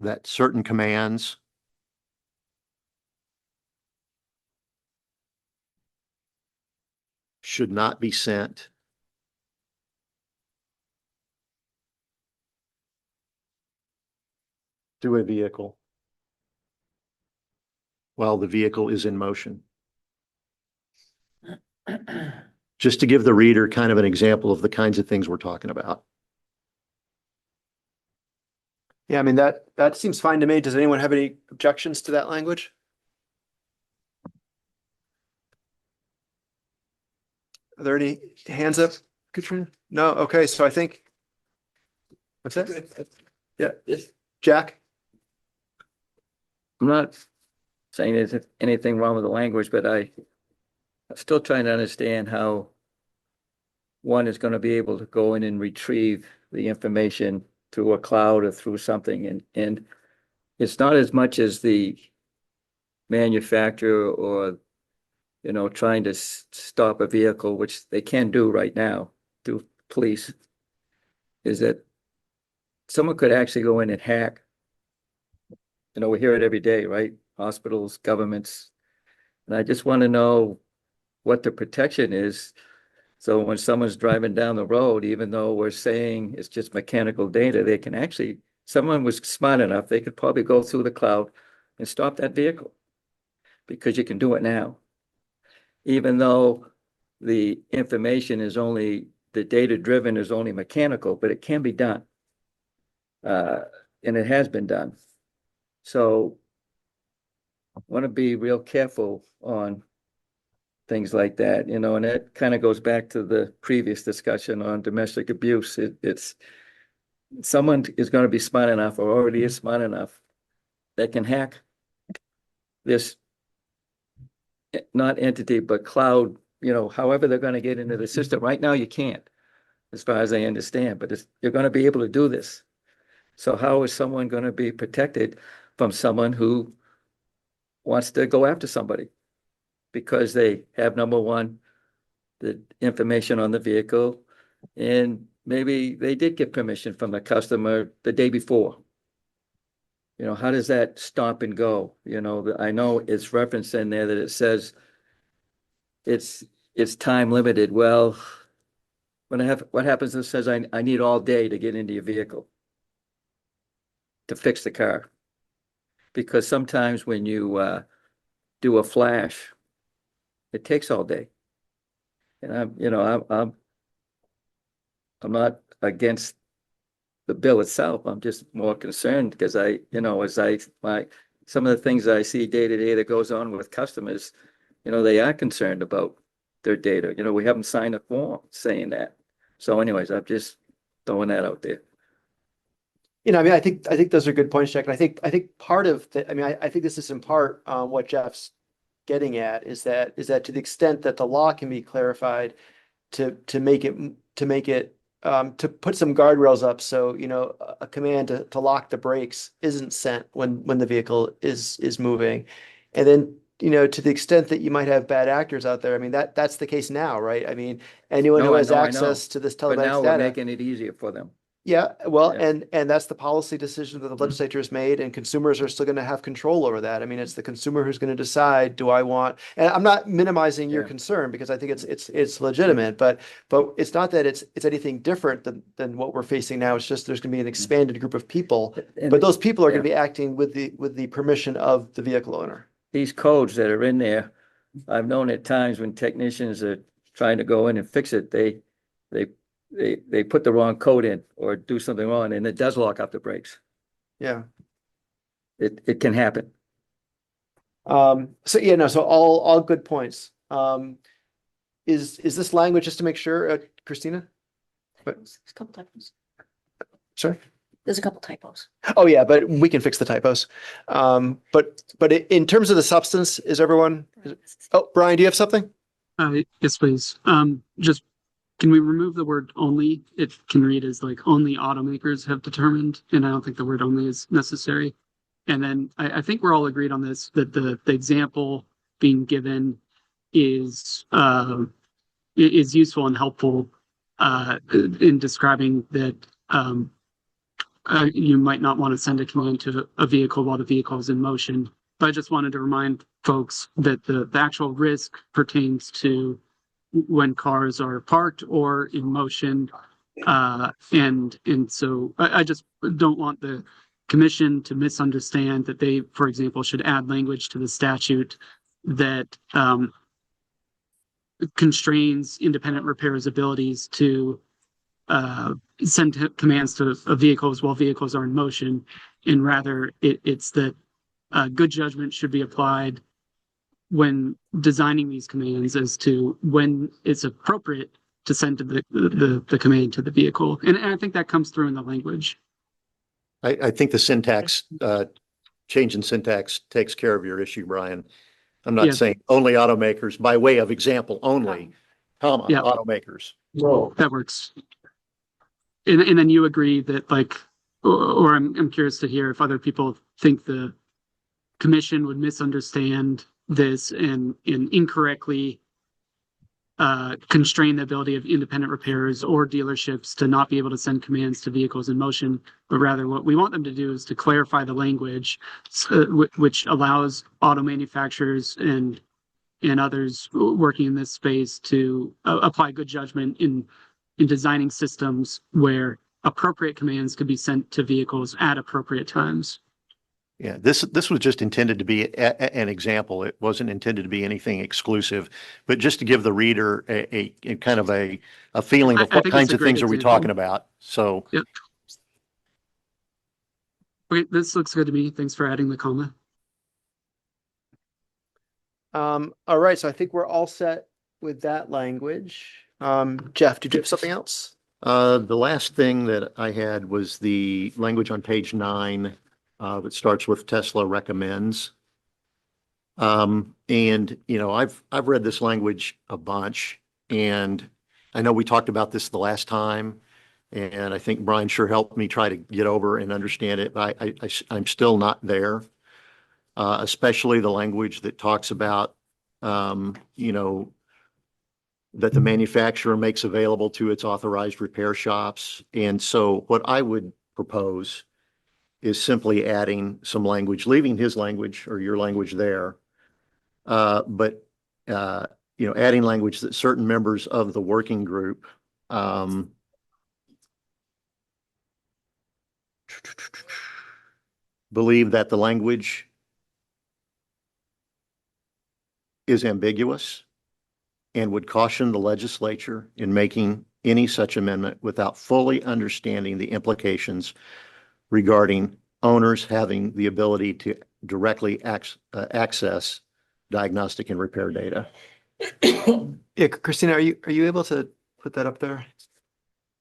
that certain commands should not be sent to a vehicle while the vehicle is in motion. Just to give the reader kind of an example of the kinds of things we're talking about. Yeah, I mean, that seems fine to me. Does anyone have any objections to that language? Are there any hands up, Katrina? No? Okay, so I think. What's that? Yeah, Jack? I'm not saying there's anything wrong with the language, but I'm still trying to understand how one is going to be able to go in and retrieve the information through a cloud or through something. And it's not as much as the manufacturer or, you know, trying to stop a vehicle, which they can do right now through police, is that someone could actually go in and hack. You know, we hear it every day, right? Hospitals, governments. And I just want to know what the protection is. So when someone's driving down the road, even though we're saying it's just mechanical data, they can actually, someone was smart enough, they could probably go through the cloud and stop that vehicle because you can do it now. Even though the information is only, the data driven is only mechanical, but it can be done. And it has been done. So I want to be real careful on things like that, you know, and that kind of goes back to the previous discussion on domestic abuse. It's someone is going to be smart enough or already is smart enough that can hack this, not entity, but cloud, you know, however they're going to get into the system. Right now, you can't, as far as I understand, but you're going to be able to do this. So how is someone going to be protected from someone who wants to go after somebody? Because they have, number one, the information on the vehicle, and maybe they did get permission from the customer the day before. You know, how does that stop and go? You know, I know it's referenced in there that it says it's time limited. Well, what happens if it says I need all day to get into your vehicle to fix the car? Because sometimes when you do a flash, it takes all day. And I'm not against the bill itself. I'm just more concerned because as some of the things I see day to day that goes on with customers, they are concerned about their data. We haven't signed a form saying that. So anyways, I'm just throwing that out there. I mean, I think those are good points, Jack. And I think part of the, I mean, I think this is in part what Jeff's getting at is that to the extent that the law can be clarified to make it to put some guardrails up, so a command to lock the brakes isn't sent when the vehicle is moving, and then to the extent that you might have bad actors out there. I mean, that's the case now, right? I mean, anyone who has access to this But now telematics we're data. making it easier for them. Yeah, well, Yeah. and that's the policy decision that the legislature has made, and consumers are still going to have control over that. I mean, it's the consumer who's going to decide, do I want, and I'm not minimizing your Yeah. concern because I think it's legitimate, but it's not that it's anything different than what we're facing now. It's just there's going to be an expanded group of people, And but those people are going to yeah. be acting with the permission of the vehicle owner. These codes that are in there, I've known at times when technicians are trying to go in and fix it, they put the wrong code in or do something wrong, and it does lock up the brakes. Yeah. It can happen. So yeah, no, so all good points. Is this language, just to make sure, Christina? There's a couple typos. Sorry? There's a couple typos. Oh yeah, but we can fix the typos. But in terms of the substance, is everyone? Oh, Brian, do you have something? Yes, please. Just, can we remove the word only? It can read as like only automakers have determined, and I don't think the word only is necessary. And then I think we're all agreed on this, that the example being given is useful and helpful in describing that you might not want to send a command to a vehicle while the vehicle is in motion. But I just wanted to remind folks that the actual risk pertains to when cars are parked or in motion. And so I just don't want the commission to misunderstand that they, for example, should add language to the statute that constrains independent repair's abilities to send commands to vehicles while vehicles are in motion, and rather it's that good judgment should be applied when designing these commands as to when it's appropriate to send the command to the vehicle. And I think that comes through in the language. I think the syntax, change in syntax takes care of your issue, Brian. I'm not Yeah. saying only automakers, by way of example only, comma, Yeah. automakers. That works. And then you agree that or I'm curious to hear if other people think the commission would misunderstand this and incorrectly constrain the ability of independent repairers or dealerships to not be able to send commands to vehicles in motion, but rather what we want them to do is to clarify the language, which allows auto manufacturers and others working in this space to apply good judgment in designing systems where appropriate commands could be sent to vehicles at appropriate times. Yeah, this was just intended to be an example. It wasn't intended to be anything exclusive, but just to give the reader a kind of a feeling of I what think kinds it's a of great things are we example. talking about. So Yep. Okay, this looks good to me. Thanks for adding the comma. All right, so I think we're all set with that language. Jeff, did you have something else? the last thing that I had was the language on page 9 that starts with Tesla recommends. And I've read this language a bunch, and I know we talked about this the last time, and I think Brian sure helped me try to get over and understand it, but I'm still not there. Especially the language that talks about, that the manufacturer makes available to its authorized repair shops. And so what I would propose is simply adding some language, leaving his language or your language there. But adding language that certain members of the working group believe that the language is ambiguous and would caution the legislature in making any such amendment without fully understanding the implications regarding owners having the ability to directly access diagnostic and repair data. Yeah, Christina, are you able to put that up there?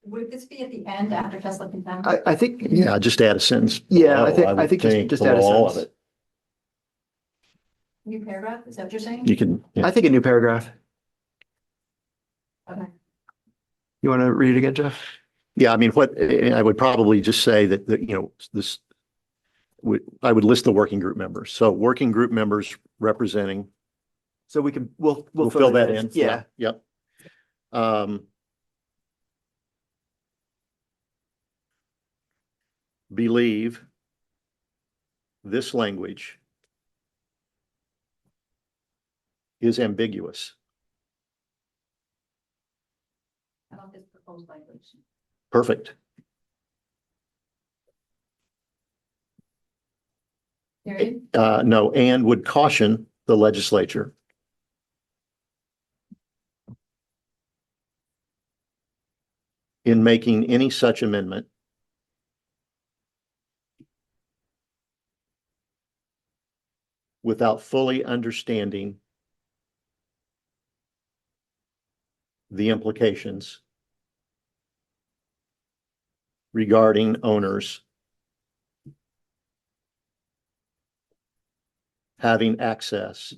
Would this be at the end after Tesla containment? I think, Yeah, just add a sentence. Yeah, I below, think would just add a below all of sentence. it. New paragraph, is that what you're saying? You can, yeah. I think a new paragraph. Okay. You want to read it again, Jeff? Yeah, I mean, I would probably just say that, I would list the working group members. So working group members representing, So we'll we'll fill that in. Yeah. Yep. Believe this language is ambiguous. How about this proposed language? Perfect. Period. No, and would caution the legislature in making any such amendment without fully understanding the implications regarding owners having access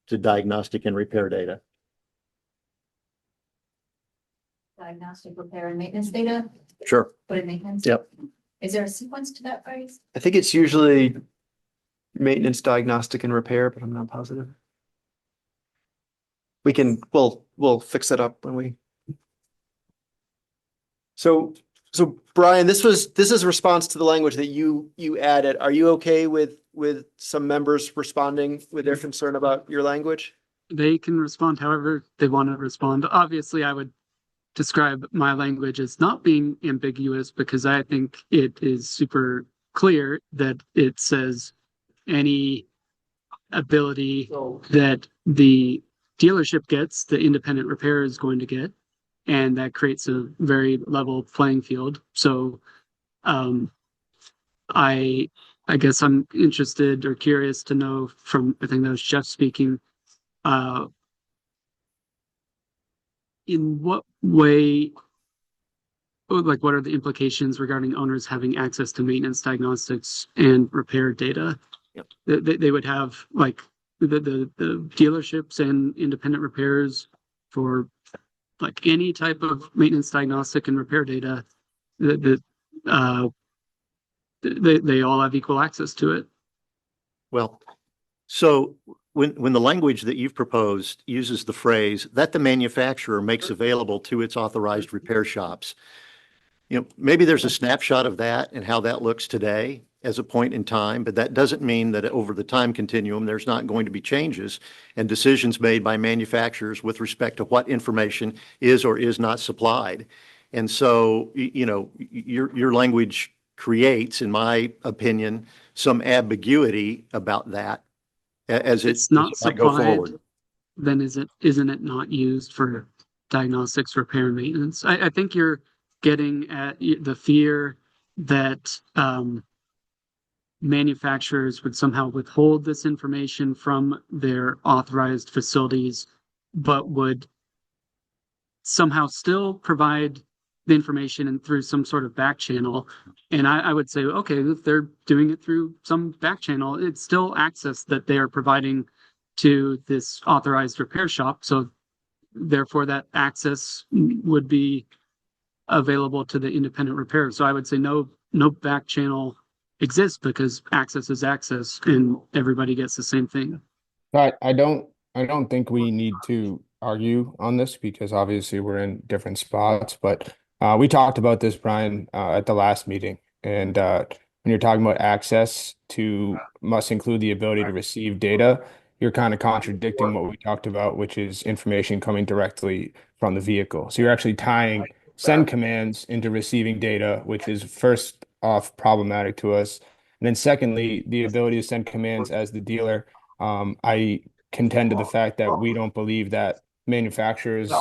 to diagnostic and repair data. Diagnostic, repair, and maintenance data, Sure. put in maintenance. Yep. Is there a sequence to that phrase? I think it's usually maintenance, diagnostic, and repair, but I'm not positive. We'll fix it up when we. So Brian, this is a response to the language that you added. Are you okay with some members responding with their concern about your language? They can respond however they want to respond. Obviously, I would describe my language as not being ambiguous because I think it is super clear that it says any ability that the dealership gets, the independent repair is going to get, and that creates a very level playing field. So I guess I'm interested or curious to know from, I think that was Jeff speaking, in what way, like what are the implications regarding owners having access to maintenance, diagnostics, and repair data? Yep. They would have like the dealerships and independent repairs for like any type of maintenance, diagnostic, and repair data that they all have equal access to it. Well, so when the language that you've proposed uses the phrase that the manufacturer makes available to its authorized repair shops, maybe there's a snapshot of that and how that looks today as a point in time, but that doesn't mean that over the time continuum, there's not going to be changes and decisions made by manufacturers with respect to what information is or is not supplied. And so, your language creates, in my opinion, some ambiguity about that as It's not might go supplied, forward. then isn't it not used for diagnostics, repair, and maintenance? I think you're getting at the fear that manufacturers would somehow withhold this information from their authorized facilities, but would somehow still provide the information and through some sort of back channel. And I would say, okay, if they're doing it through some back channel, it's still access that they are providing to this authorized repair shop. So therefore that access would be available to the independent repair. So I would say no back channel exists because access is access and everybody gets the same thing. But I don't think we need to argue on this because obviously we're in different spots. But we talked about this, Brian, at the last meeting. And when you're talking about access to must include the ability to receive data, you're kind of contradicting what we talked about, which is information coming directly from the vehicle. So you're actually tying send commands into receiving data, which is first off problematic to us. And then secondly, the ability to send commands as the dealer. I contend to the fact that we don't believe that manufacturers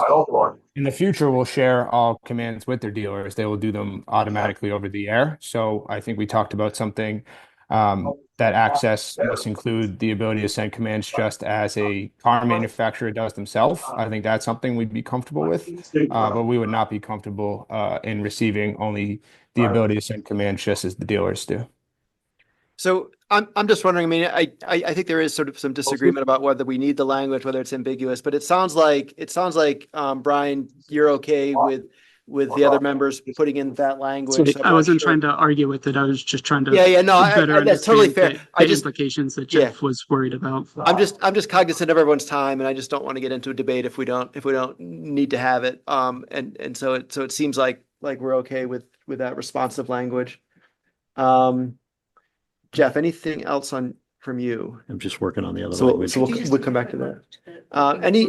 in the future will share all commands with their dealers. They will do them automatically over the air. So I think we talked about something that access must include the ability to send commands just as a car manufacturer does themselves. I think that's something we'd be comfortable with, but we would not be comfortable in receiving only the ability to send commands just as the dealers do. So I'm just wondering, I mean, I think there is sort of some disagreement about whether we need the language, whether it's ambiguous, but it sounds like Brian, you're okay with the other members putting in that language. So I wasn't trying to argue with it. I was just trying to better that's totally understand fair. the implications that Jeff was worried about. I'm just cognizant of everyone's time, and I just don't want to get into a debate if we don't need to have it. And so it seems like we're okay with that responsive language. Jeff, anything else from you? I'm just working on the other So language. we'll come back to that.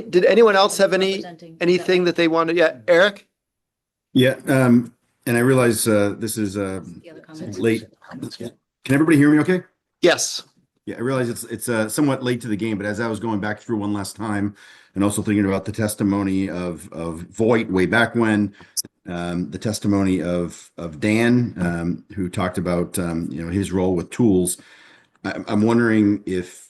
Did anyone else have anything that they wanted? Yeah, Eric? Yeah, and I realize this is late. Can everybody hear me okay? Yes. Yeah, I realize it's somewhat late to the game, but as I was going back through one last time and also thinking about the testimony of Voight way back when, the testimony of Dan, who talked about his role with tools, I'm wondering if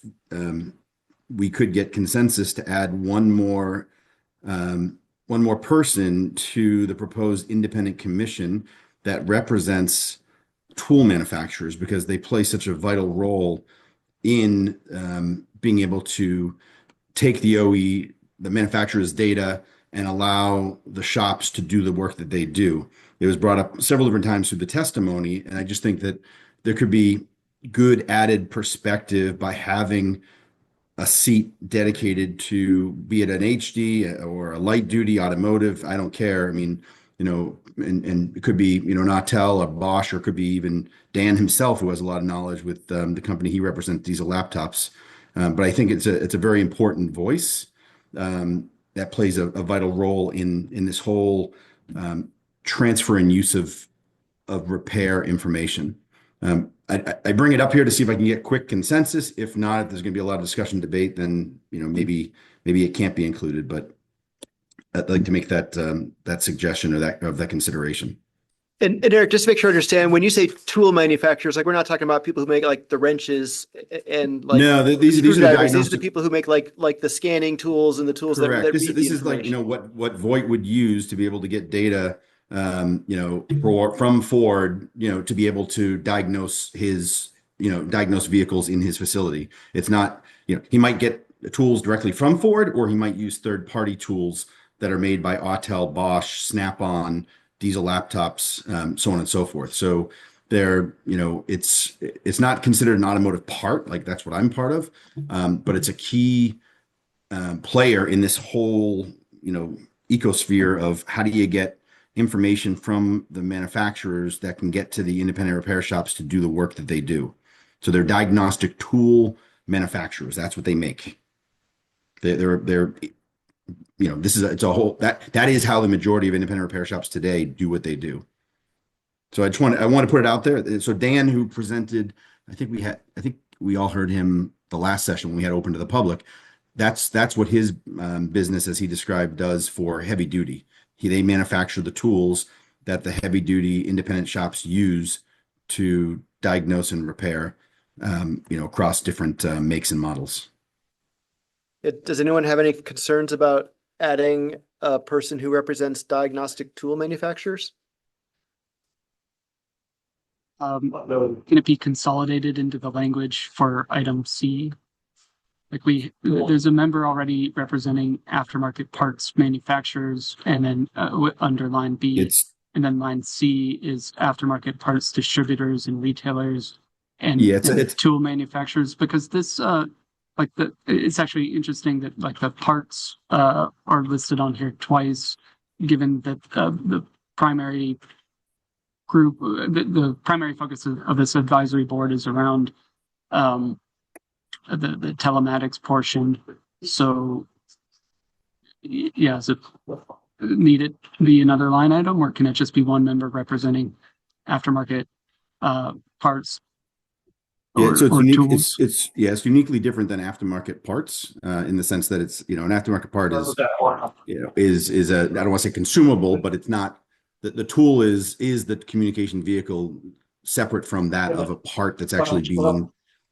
we could get consensus to add one more person to the proposed independent commission that represents tool manufacturers, because they play such a vital role in being able to take the manufacturer's data and allow the shops to do the work that they do. It was brought up several different times through the testimony, and I just think that there could be good added perspective by having a seat dedicated to, be it an HD or a light duty automotive, I don't care. I mean, and it could be, Nautel or Bosch, or it could be even Dan himself, who has a lot of knowledge with the company he represents, Diesel Laptops. But I think it's a very important voice that plays a vital role in this whole transfer and use of repair information. I bring it up here to see if I can get quick consensus. If not, if there's going to be a lot of discussion, debate, then maybe it can't be included. But I'd like to make that suggestion or that consideration. And Eric, just to make sure I understand, when you say tool manufacturers, we're not talking about people who make the wrenches and no, these are the screwdrivers. These are the people who make like the scanning tools and the tools Correct. that this read the is like information. what Voight would use to be able to get data from Ford, to be able to diagnose vehicles in his facility. It's not, he might get tools directly from Ford, or he might use third-party tools that are made by Autel, Bosch, Snap-on, Diesel Laptops, so on and so forth. So they're, it's not considered an automotive part, like that's what I'm part of, but it's a key player in this whole, ecosphere of how do you get information from the manufacturers that can get to the independent repair shops to do the work that they do. So they're diagnostic tool manufacturers. That's what they make. They're it's a whole, that is how the majority of independent repair shops today do what they do. So I want to put it out there. So Dan, who presented, I think we all heard him the last session when we had open to the public. That's what his business, as he described, does for heavy duty. They manufacture the tools that the heavy duty independent shops use to diagnose and repair, across different makes and models. Does anyone have any concerns about adding a person who represents diagnostic tool manufacturers? Can it be consolidated into the language for item C? There's a member already representing aftermarket parts manufacturers, and then under line B, and then line C is aftermarket parts distributors and retailers and tool manufacturers. Because this, it's actually interesting that the parts are listed on here twice, given that the primary group, the primary focus of this advisory board is around the telematics portion. So does it need it to be another line item, or can it just be one member representing aftermarket parts Yeah, so it's or unique. tools? It's uniquely different than aftermarket parts in the sense that it's, an aftermarket part is, is a, I don't want to say consumable, but it's not, the tool is the communication vehicle separate from that of a part that's actually being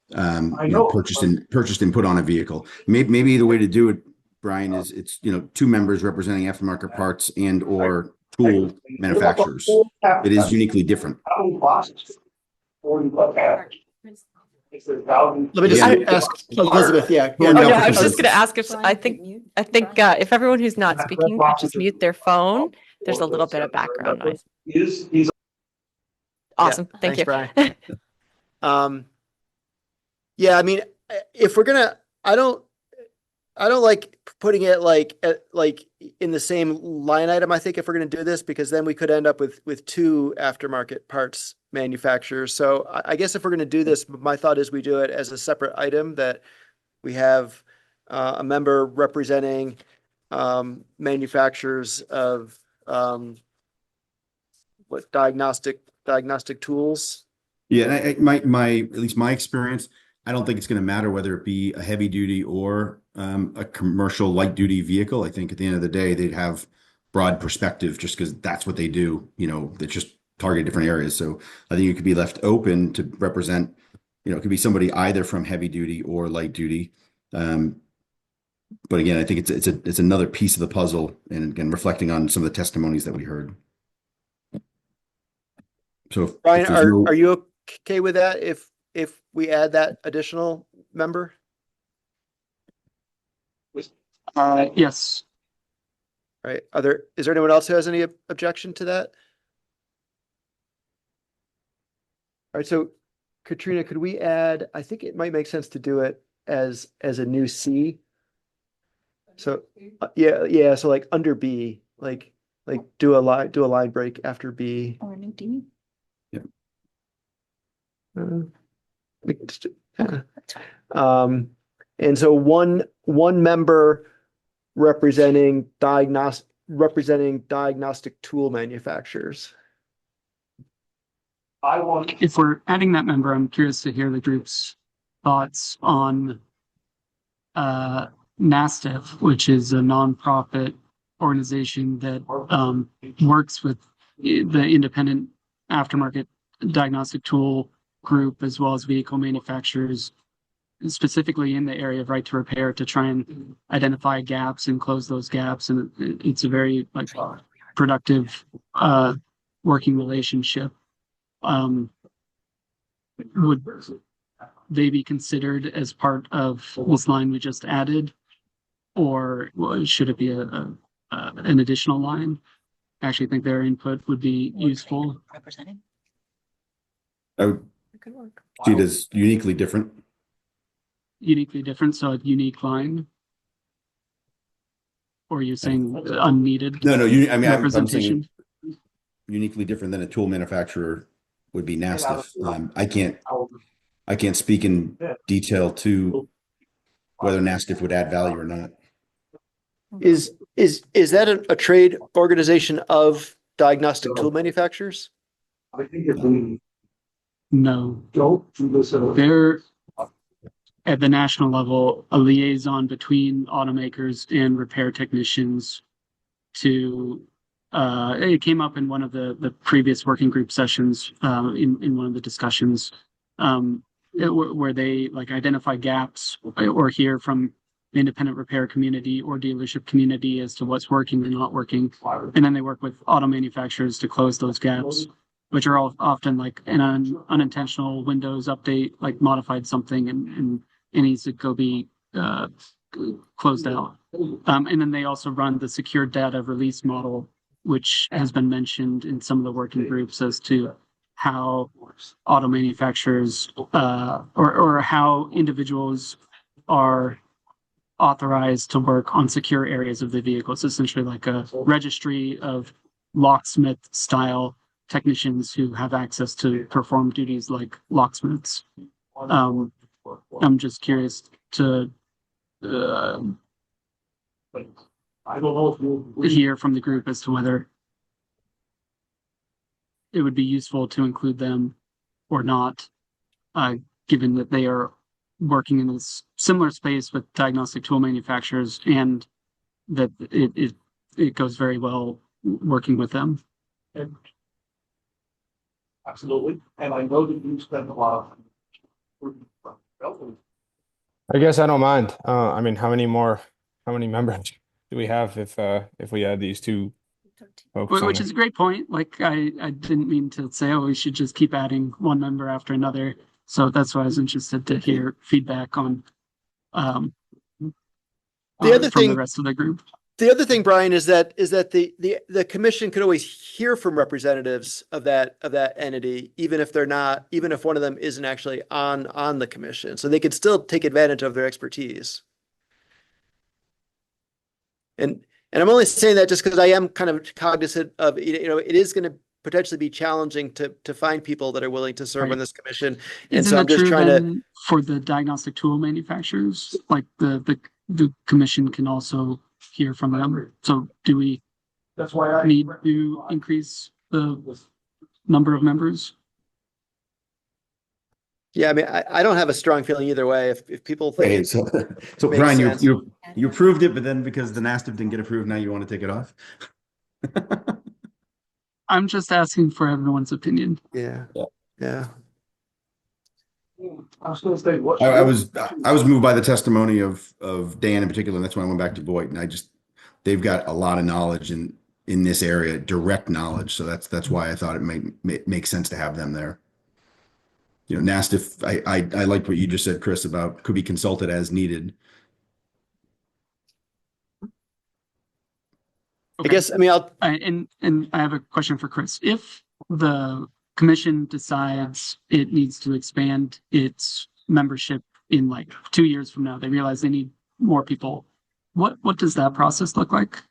purchased and put on a vehicle. Maybe the way to do it, Brian, is it's, two members representing aftermarket parts and or tool manufacturers. It is uniquely different. Let me just Yeah. ask Elizabeth, yeah. Oh, Oh, no, no, for I was sure. just going to ask if, I think if everyone who's not speaking could just mute their phone, there's a little bit of background noise. Awesome. Thank Thanks, you. Brian. Yeah, I mean, if we're gonna, I don't like putting it like in the same line item. I think if we're gonna do this, because then we could end up with two aftermarket parts manufacturers. So I guess if we're gonna do this, my thought is we do it as a separate item, that we have a member representing manufacturers of what diagnostic tools. Yeah, and my at least my experience, I don't think it's going to matter whether it be a heavy duty or a commercial light duty vehicle. I think at the end of the day, they'd have broad perspective just because that's what they do. They just target different areas. So I think it could be left open to represent, it could be somebody either from heavy duty or light duty. But again, I think it's another piece of the puzzle, and again, reflecting on some of the testimonies that we heard. So Brian, are you okay with that if we add that additional member? Yes. Right. Is there anyone else who has any objection to that? All right. So Katrina, could we add, I think it might make sense to do it as a new C. So yeah. So like under B, like do a line break after B. Or a new D. We can just and so one member representing diagnostic tool manufacturers. If we're adding that member, I'm curious to hear the group's thoughts on NASTIF, which is a nonprofit organization that works with the independent aftermarket diagnostic tool group as well as vehicle manufacturers, specifically in the area of right to repair, to try and identify gaps and close those gaps. And it's a very productive working relationship. Would they be considered as part of this line we just added, or should it be an additional line? I actually think their input would be useful. Representing. I would see it as uniquely different. Uniquely different, so a unique line? Or are you saying unneeded? No, I mean, I'm representation? saying uniquely different than a tool manufacturer would be NASTIF. I can't speak in detail to whether NASTIF would add value or not. Is that a trade organization of diagnostic tool manufacturers? No. They're at the national level a liaison between automakers and repair technicians to it came up in one of the previous working group sessions in one of the discussions where they identify gaps or hear from the independent repair community or dealership community as to what's working and not working, and then they work with auto manufacturers to close those gaps, which are often like an unintentional Windows update, modified something and it needs to go be closed out. And then they also run the secure data release model, which has been mentioned in some of the working groups as to how auto manufacturers or how individuals are authorized to work on secure areas of the vehicle. It's essentially like a registry of locksmith style technicians who have access to perform duties like locksmiths. I'm just curious to hear from the group as to whether it would be useful to include them or not, given that they are working in this similar space with diagnostic tool manufacturers, and that it goes very well working with them. Absolutely. And I know that you spend a lot of. I guess I don't mind. I mean, how many members do we have if we add these two folks on Which there? is a great point. Like I didn't mean to say, oh, we should just keep adding one member after another. So that's why I was interested to hear feedback on The other from thing- the rest of the group. The other thing, Brian, is that the commission could always hear from representatives of that entity, even if one of them isn't actually on the commission. So they could still take advantage of their expertise. And I'm only saying that just because I am kind of cognizant of, it is going to potentially be challenging to find people that are willing to serve Right. on this commission. And Isn't so I'm that just true trying to, then for the diagnostic tool manufacturers? Like the commission can also hear from them. So do we That's why I need to increase the number of members? yeah, I mean, I don't have a strong feeling either way. If people think, Wait, so Makes Brian, sense. you approved it, but then because the NASTIP didn't get approved, now you want to take it off? I'm just asking for everyone's opinion. yeah. I was going to say what. I was moved by the testimony of Dan in particular, and that's why I went back to Voight. And they've got a lot of knowledge in this area, direct knowledge. So that's why I thought it might make sense to have them there. NASTIF, I liked what you just said, Chris, about could be consulted as needed. I guess, I mean, And I have a question for Chris. If the commission decides it needs to expand its membership in like 2 years from now, they realize they need more people. What does that process look like?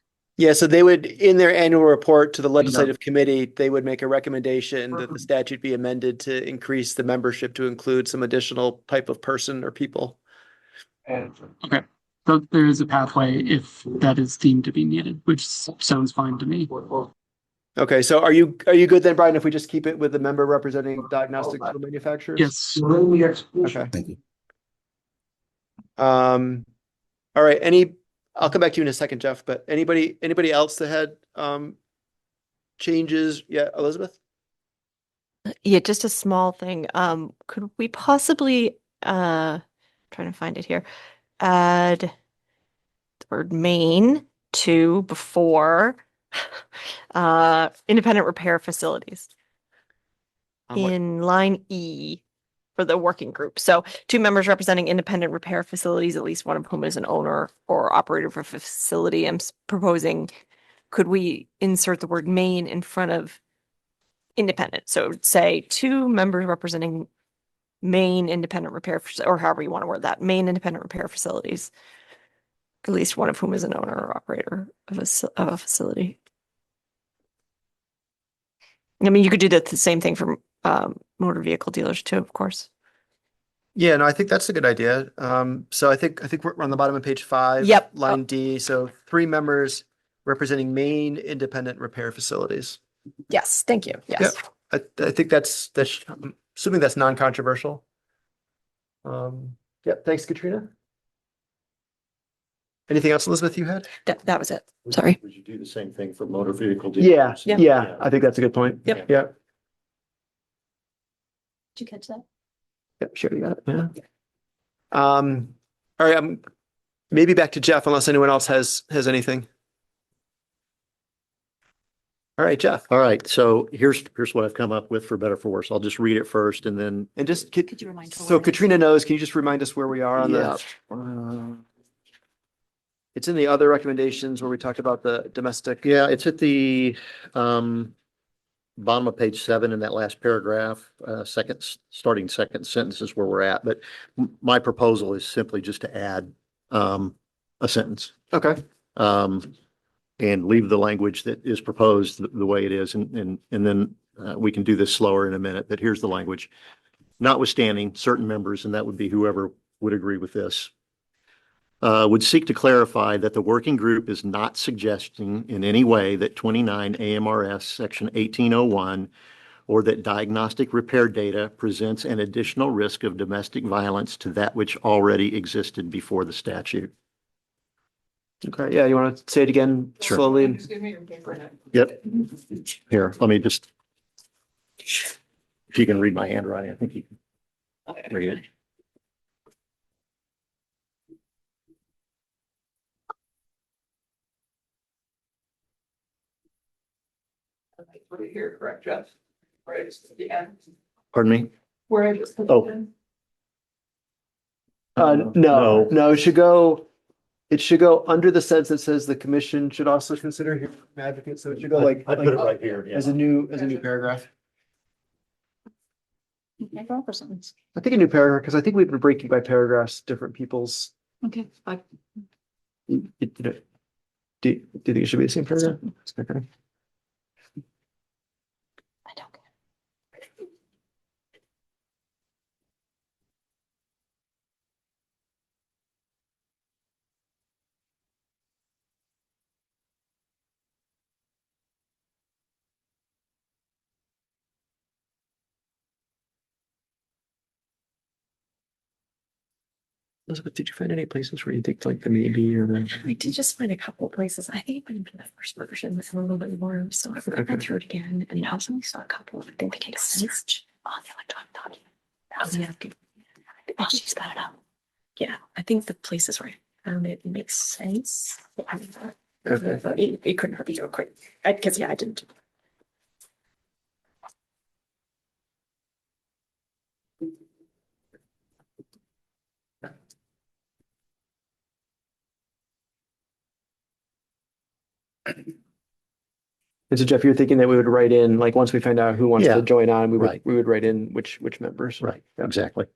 yeah, so they would, in their annual report to the legislative committee, they would make a recommendation that the statute be amended to increase the membership to include some additional type of person or people. Okay, so there is a pathway if that is deemed to be needed, which sounds fine to me. Okay, so are you good then, Brian, if we just keep it with the member representing diagnostic tool manufacturers? Yes. Okay. Thank you. All right, I'll come back to you in a second, Jeff, but anybody else that had changes? Yeah, Elizabeth? Yeah, just a small thing. Could we possibly, trying to find it here, add the word main to before independent repair facilities in line E for the working group. So 2 members representing independent repair facilities, at least one of whom is an owner or operator of a facility. I'm proposing, could we insert the word main in front of independent? So say 2 members representing main independent repair, or however you want to word that, main independent repair facilities, at least one of whom is an owner or operator of a facility. I mean, you could do the same thing for motor vehicle dealers too, of course. Yeah, no, I think that's a good idea. So I think we're on the bottom of page 5. Yep. Line D. So 3 members representing main independent repair facilities. Yes, thank you. Yes. I think that's I'm assuming that's non-controversial. Yeah, thanks, Katrina. Anything else, Elizabeth, you had? That was it. Sorry. Would you do the same thing for motor vehicle Yeah, dealers? yeah, I think that's a good point. Yep. Yeah, Did you catch that? yeah, sure, you got it, yeah. All right, maybe back to Jeff, unless anyone else has anything. All right, Jeff, All right, so here's what I've come up with for better for worse. I'll just read it first and then and just, Could you remind? so Katrina knows, can you just remind us where we are on Yeah. the? It's in the other recommendations where we talked about the domestic. Yeah, it's at the bottom of page 7 in that last paragraph, starting second sentence is where we're at. But my proposal is simply just to add a sentence Okay, and leave the language that is proposed the way it is. And then we can do this slower in a minute, but here's the language. Notwithstanding certain members, and that would be whoever would agree with this, would seek to clarify that the working group is not suggesting in any way that 29 AMRS section 1801 or that diagnostic repair data presents an additional risk of domestic violence to that which already existed before the statute. Okay, yeah, you want to say it again Sure. slowly? Just give me your paper. Yep. Here, let me just, if you can read my handwriting, I think you can read it. Put it here, correct, Jeff? Right, it's at the end. Pardon me? Where I just. Oh. No, it should go under the sentence that says the commission should also consider hearing from advocates, so it should go like. I put it right here. As a new paragraph. Okay, go for something. I think a new paragraph, because I think we've been breaking by paragraphs, different people's. Okay, fine. Do you think it should be the same paragraph? Okay. I don't care. Elizabeth, did you find any places where you think like the maybe or the? I did just find a couple of places. I think it might have been the first version with a little bit more. So I Okay. went through it again and I also saw a couple. I think make sense on the electronic document. Oh, she's got it up. Yeah, I think the places where I found it makes sense. Okay. It couldn't hurt me to do it quick. Because yeah, I didn't. And so Jeff, you're thinking that we would write in, like, once we find out who wants Yeah, to join on, right. we would write in which members. Right, Yeah. exactly.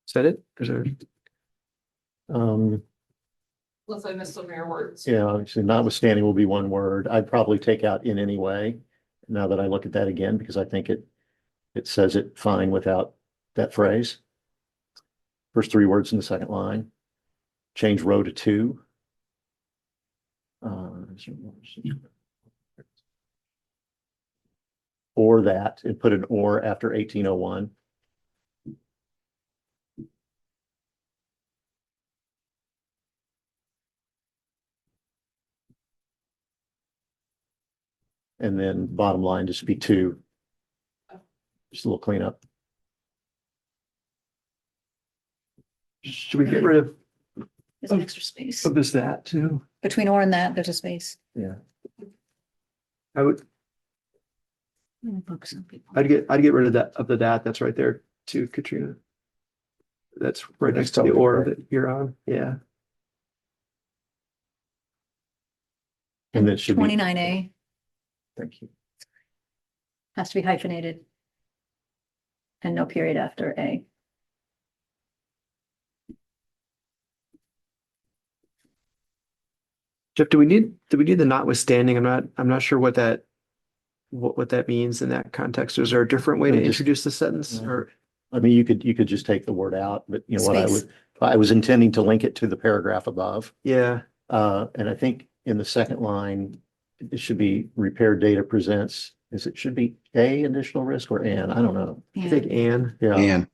Is that it? Is there? Unless I missed some of your words. Yeah, obviously notwithstanding will be one word. I'd probably take out in any way. Now that I look at that again, because I think it says it fine without that phrase. First three words in the second line. Change row to 2. Or that, and put an or after 1801. And then bottom line just be 2. Just a little cleanup. Should we get rid of There's an extra space. this that too? Between or and that, there's a space. Yeah. I would, Some people. I'd get rid of that that's right there too, Katrina. That's right next to the totally or correct. that you're on. Yeah. And then it should be, 29A thank you. has to be hyphenated. And no period after A. Jeff, do we need the notwithstanding? I'm not sure what that means in that context. Is there a different way to Just- introduce the sentence or? I mean, you could just take the word out, but you know what Space. I was intending to link it to the paragraph above. Yeah, And I think in the second line, it should be repair data presents, should be a additional risk or an, I don't know. I think Anne. Yeah. And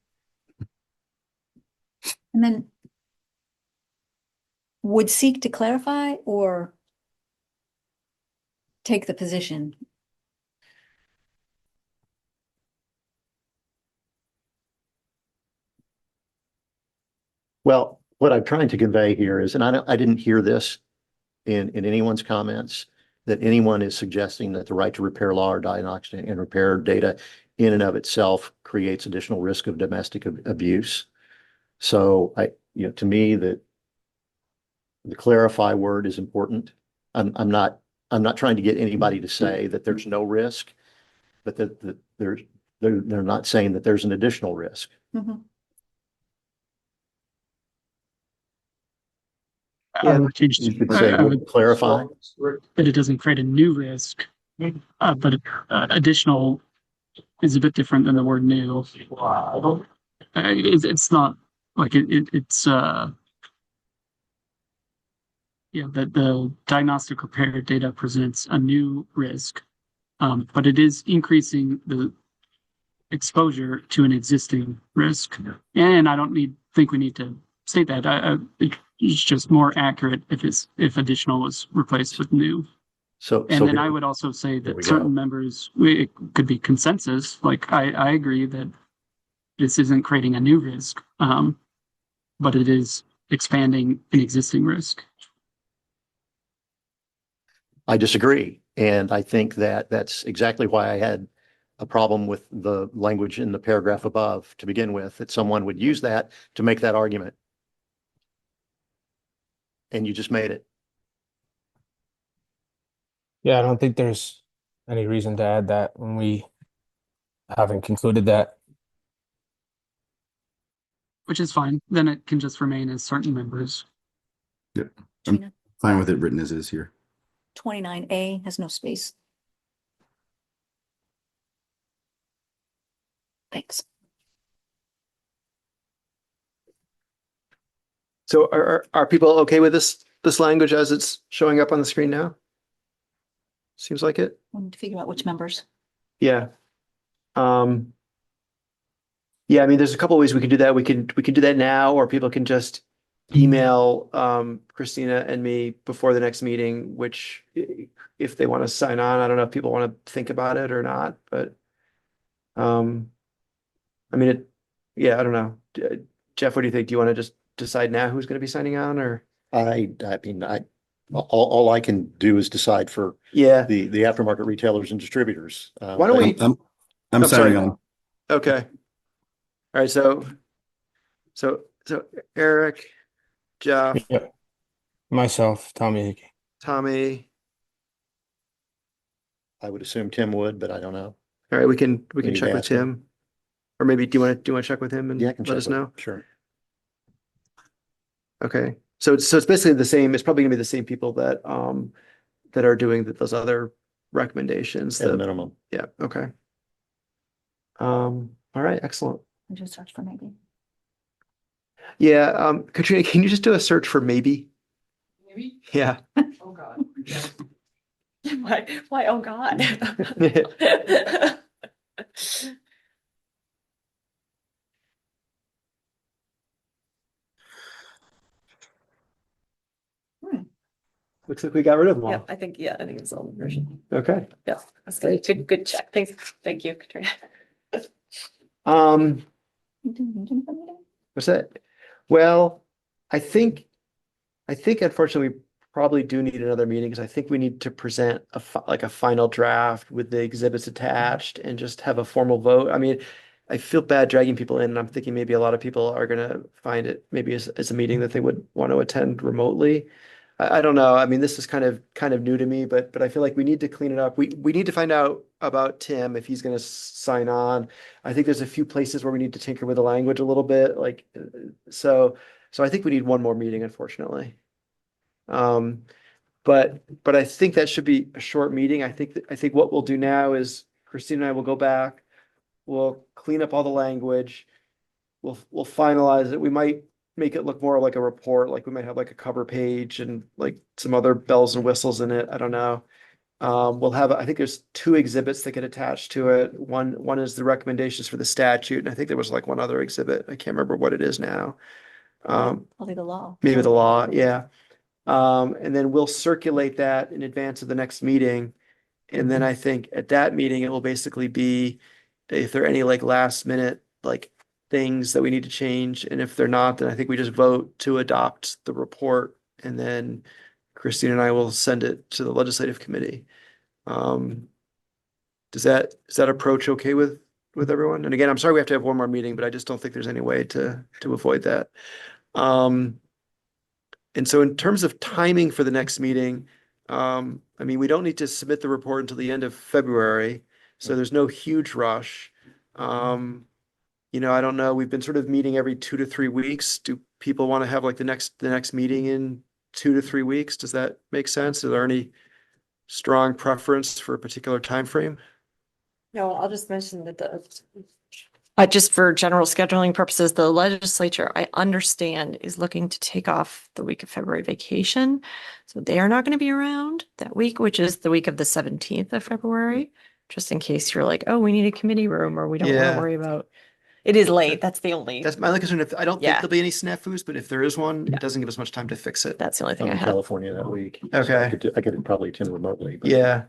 And then would seek to clarify or take the position? Well, what I'm trying to convey here is, and I didn't hear this in anyone's comments, that anyone is suggesting that the right to repair law or diagnostic and repair data in and of itself creates additional risk of domestic abuse. So to me, the clarify word is important. I'm not trying to get anybody to say that there's no risk, but that they're not saying that there's an additional risk. I would change You could I say would clarify. that it doesn't create a new risk, but additional is a bit different than the word new. It's not like it's yeah, that the diagnostic repair data presents a new risk, but it is increasing the exposure to an existing risk. And I don't think we need to state that. It's just more accurate if additional was replaced with new. And then I would also say There we that certain go. members, it could be consensus. Like I agree that this isn't creating a new risk, but it is expanding an existing risk. I disagree. And I think that that's exactly why I had a problem with the language in the paragraph above to begin with, that someone would use that to make that argument. And you just made it. Yeah, I don't think there's any reason to add that when we haven't concluded that. Which is fine. Then it can just remain as certain members. yeah, Gina, fine with it written as is here. 29A has no space. Thanks. So are people okay with this language as it's showing up on the screen now? Seems like it. We need to figure out which members. Yeah. Yeah, I mean, there's a couple of ways we can do that. We can do that now, or people can just email Christina and me before the next meeting, which if they want to sign on, I don't know if people want to think about it or not, but I mean, yeah, I don't know. Jeff, what do you think? Do you want to just decide now who's going to be signing on, or? I mean, all I can do is decide for Yeah, the aftermarket retailers and distributors. Why don't we- I'm Oh, sorry. signing on. okay. All right, so Eric, Jeff, Yep. Myself, Tommy Hickey. Tommy. I would assume Tim would, but I don't know. All right, we can need to check with ask him. Tim. Or maybe do you want to check with him and Yeah, I can let check us with him. know? Sure. Okay, so it's basically the same. It's probably gonna be the same people that that are doing those other recommendations. At a that- minimum. Yeah, okay. All right, excellent. I just search for maybe. Yeah, Katrina, can you just do a search for maybe? Maybe? Yeah. Oh, God. Why? Oh, God. Looks like we got rid of them Yeah, all. I think it's the old version. Okay. Yeah, that's good. Good check. Thanks. Thank you, Katrina. Um, what's that? Well, I think unfortunately we probably do need another meeting because I think we need to present like a final draft with the exhibits attached and just have a formal vote. I mean, I feel bad dragging people in, and I'm thinking maybe a lot of people are gonna find it maybe as a meeting that they would want to attend remotely. I don't know. I mean, this is kind of new to me, but I feel like we need to clean it up. We need to find out about Tim if he's going to sign on. I think there's a few places where we need to tinker with the language a little bit, like so I think we need one more meeting, unfortunately. But I think that should be a short meeting. I think what we'll do now is Christine and I will go back. We'll clean up all the language. we'll finalize it. We might make it look more like a report, like we might have like a cover page and like some other bells and whistles in it. I don't know. We'll have, I think there's 2 exhibits that get attached to it. One is the recommendations for the statute, and I think there was like one other exhibit. I can't remember what it is now. Probably the law. Maybe the law, yeah. And then we'll circulate that in advance of the next meeting. And then I think at that meeting, it will basically be if there are any like last minute like things that we need to change. And if they're not, then I think we just vote to adopt the report. And then Christine and I will send it to the legislative committee. Does that approach okay with everyone? And again, I'm sorry we have to have one more meeting, but I just don't think there's any way to avoid that. And so in terms of timing for the next meeting, I mean, we don't need to submit the report until the end of February, so there's no huge rush. You know, I don't know, we've been sort of meeting every 2 to 3 weeks. Do people want to have like the next meeting in 2 to 3 weeks? Does that make sense? Is there any strong preference for a particular time frame? No, I'll just mention that just for general scheduling purposes, the legislature, I understand, is looking to take off the week of February vacation. So they are not going to be around that week, which is the week of the 17th of February, just in case you're like, oh, we need a committee room or we don't want Yeah. to worry about. It is late. That's the only, That's my only concern. I don't think Yeah. there'll be any snafus, but if there is one, Yeah. it doesn't give us much time to fix it. that's the only thing I'm I in have. California that week. so Okay. I could probably attend remotely. but- Yeah.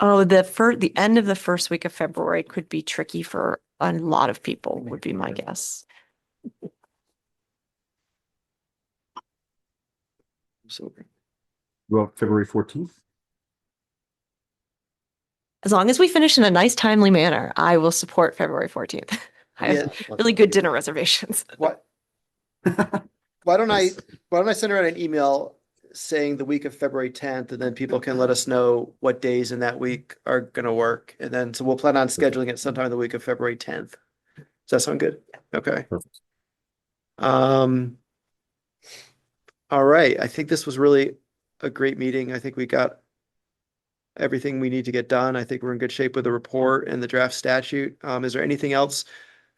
Oh, the end of the first week of February could be tricky for a lot of people, would be my guess. So Well, February 14th. As long as we finish in a nice, timely manner, I will support February 14th. I yeah, have really good dinner reservations. what? Why don't I send her out an email saying the week of February 10th, and then people can let us know what days in that week are gonna work. And then, so we'll plan on scheduling it sometime the week of February 10th. Does that sound good? Okay. Perfect. All right. I think this was really a great meeting. I think we got everything we need to get done. I think we're in good shape with the report and the draft statute. Is there anything else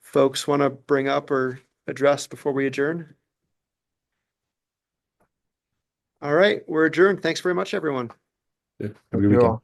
folks want to bring up or address before we adjourn? All right, we're adjourned. Thanks very much, everyone. Have a good weekend.